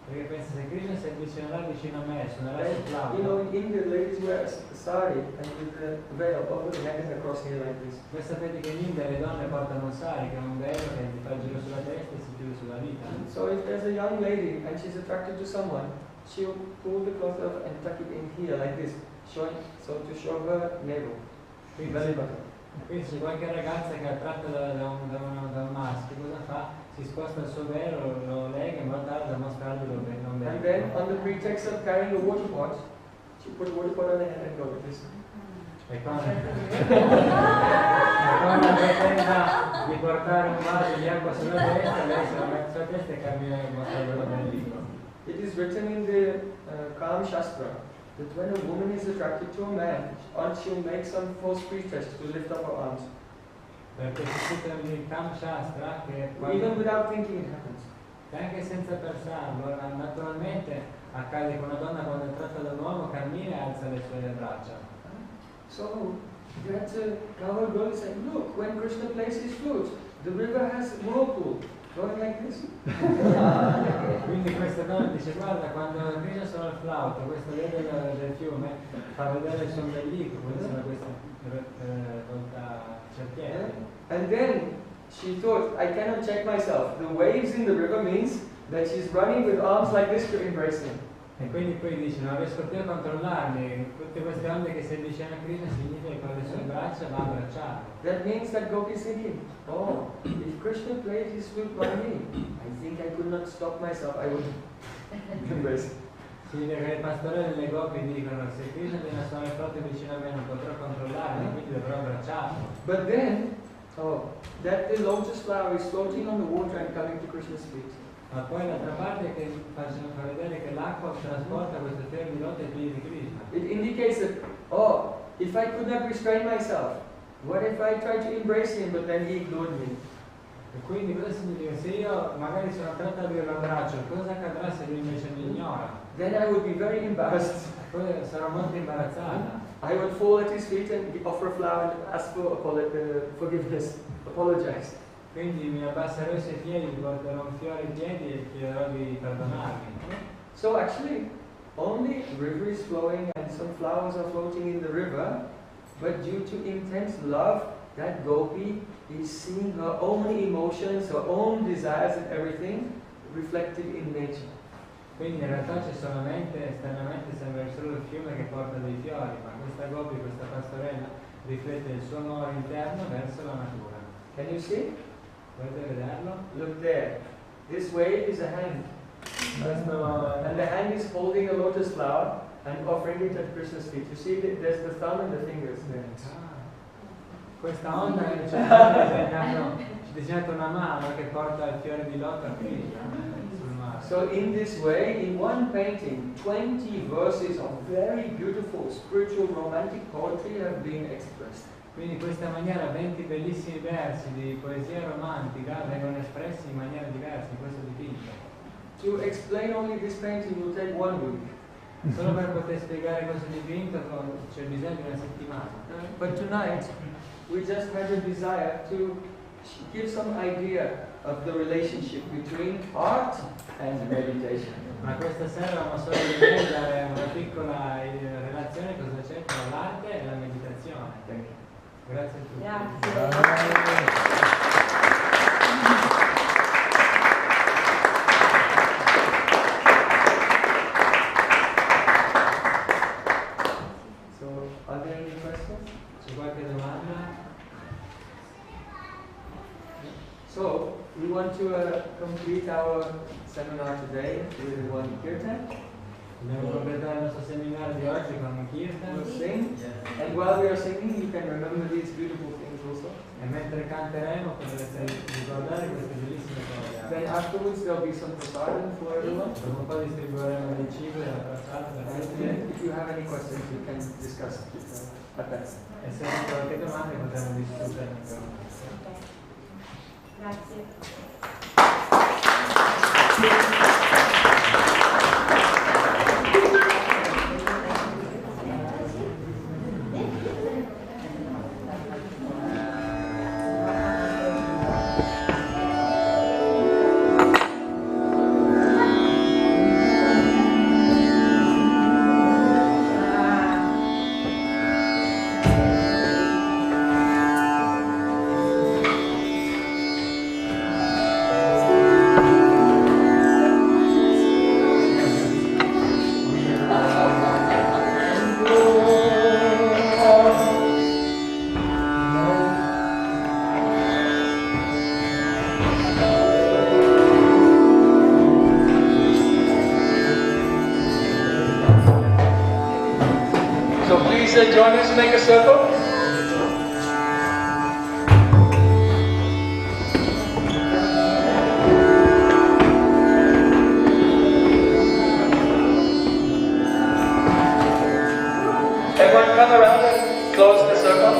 Perché pensa, se Krishna si avvicinerà vicino a me, suonerà il And, flauto. you know, in India, ladies wear a sari and with the veil over the neck and across here like this. Voi sapete che in India le donne portano un sari, che è un velo che ti fa il giro sulla testa e si chiude sulla vita. So if there's a young lady and she's attracted to someone, she'll pull the cloth off and tuck it in here like this, showing, so to show her navel. Quindi, Belly button. quindi se qualche ragazza che è attratta da un maschio, cosa fa? Si sposta il suo velo, lo lega in modo tale da mostrargli lo non And then, on the pretext of carrying a water pot, she put water pot on her head and go with this. E con la pretesa di portare un vaso di acqua sulla testa, lei se la mette sulla testa e cammina e mostra quello del libro. It is written in the Kam Shastra that when a woman is attracted to a man, she'll make some false pretext to lift up her arms. Perché si cita nel Kam Shastra che Even without thinking it happens. anche senza pensarlo, naturalmente accade che una donna quando è tratta da un uomo cammina e alza le sue braccia. So, that cowherd girl is saying, look, when Krishna plays his flute, the river has a whirlpool, going like this. Quindi questa donna dice, guarda, quando Krishna suona il flauto, questo velo del fiume fa vedere il suo ombelico, quindi sono queste cerchietti. And then she thought, I cannot check myself. The waves in the river means that she's running with arms like this to embrace him. E quindi poi dice, non riesco più a controllarmi, tutte queste onde che si avvicinano a Krishna significa che con le sue braccia va a abbracciarlo. That means that Gopi is thinking, oh, if Krishna plays his flute by me, I think I could not stop myself, I would embrace him. Significa che le pastorelle e le gopi dicono, se Krishna viene a suonare il flauto vicino a me non potrò controllarmi, quindi dovrò abbracciarlo. But then, oh, that the lotus flower is floating on the water and coming to Krishna's feet. Ma poi l'altra parte che fa vedere che l'acqua trasporta questo fiore di loto ai piedi di Krishna. It indicates that, oh, if I could not restrain myself, what if I tried to embrace him but then he ignored me? E quindi cosa significa? Se io magari sono attratto a lui l'abbraccio, cosa accadrà se lui invece mi ignora? Then I would be very embarrassed. Poi sarò molto imbarazzata. I would fall at his feet and offer a flower and ask for forgiveness, apologize. Quindi mi abbasserò ai suoi piedi, gli porterò un fiore ai piedi e chiederò di perdonarmi. So actually, only river is flowing and some flowers are floating in the river, but due to intense love, that gopi is seeing her own emotions, her own desires and everything reflected in nature. Quindi in realtà c'è solamente, esternamente sembra solo il fiume che porta dei fiori, ma questa gopi, questa pastorella, riflette il suo amore interno verso la natura. Can you see? Potete vederlo? Look there. This wave is a hand. And the hand is holding a lotus flower and offering it at Krishna's feet. You see, there's the thumb and the fingers there. Questa onda che c'è disegnate una mano che porta il fiore di loto qui sul mare. So in this way, in one painting, 20 verses of very beautiful spiritual romantic poetry have been expressed. Quindi in questa maniera 20 bellissimi versi di poesia romantica vengono espressi in maniera diversa in questo dipinto. To explain only this painting will take 1 week. Solo per poter spiegare questo dipinto c'è bisogno di una settimana. But tonight, we just had a desire to give some idea of the relationship between art and meditation. Ma questa sera avevamo solo l'idea di dare una piccola relazione cosa c'è tra l'arte e la meditazione. Thank you. Grazie a tutti. So, are there any questions? C'è qualche domanda? So, we want to complete our seminar today with one kirtan. Dobbiamo completare il nostro seminario di oggi con un kirtan. We'll sing, and while we are singing, you can remember these beautiful things also. E mentre canteremo potrete ricordare queste bellissime cose. Then afterwards there will be some prasadam for everyone. Dopo un po' distribuiremo del cibo e della prassata per And tutti. if you have any questions, we can discuss at that. E se avete qualche domanda potremo discutere. Grazie. Join us to make a circle. Everyone come around and close the circle.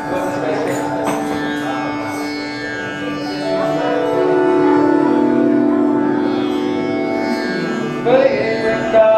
Close the space. Bye.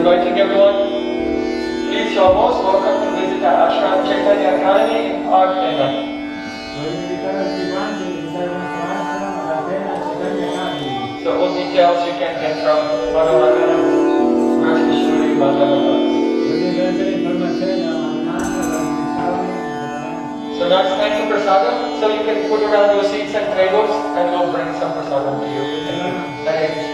inviting everyone. Please, you are most welcome to visit our ashram Chaitanya Academy in Park Lane. Voglio invitare tutti quanti a visitare il nostro ashram alla Atena Chaitanya Academy. So all details you can get from Madhavana, Rashmi Shuri, Madhavana. Potete leggere informazioni da Madhavana, dalla So now it's time for prasadam. So you can put around your seats and tables and we'll bring some prasadam to you. Hare Krishna.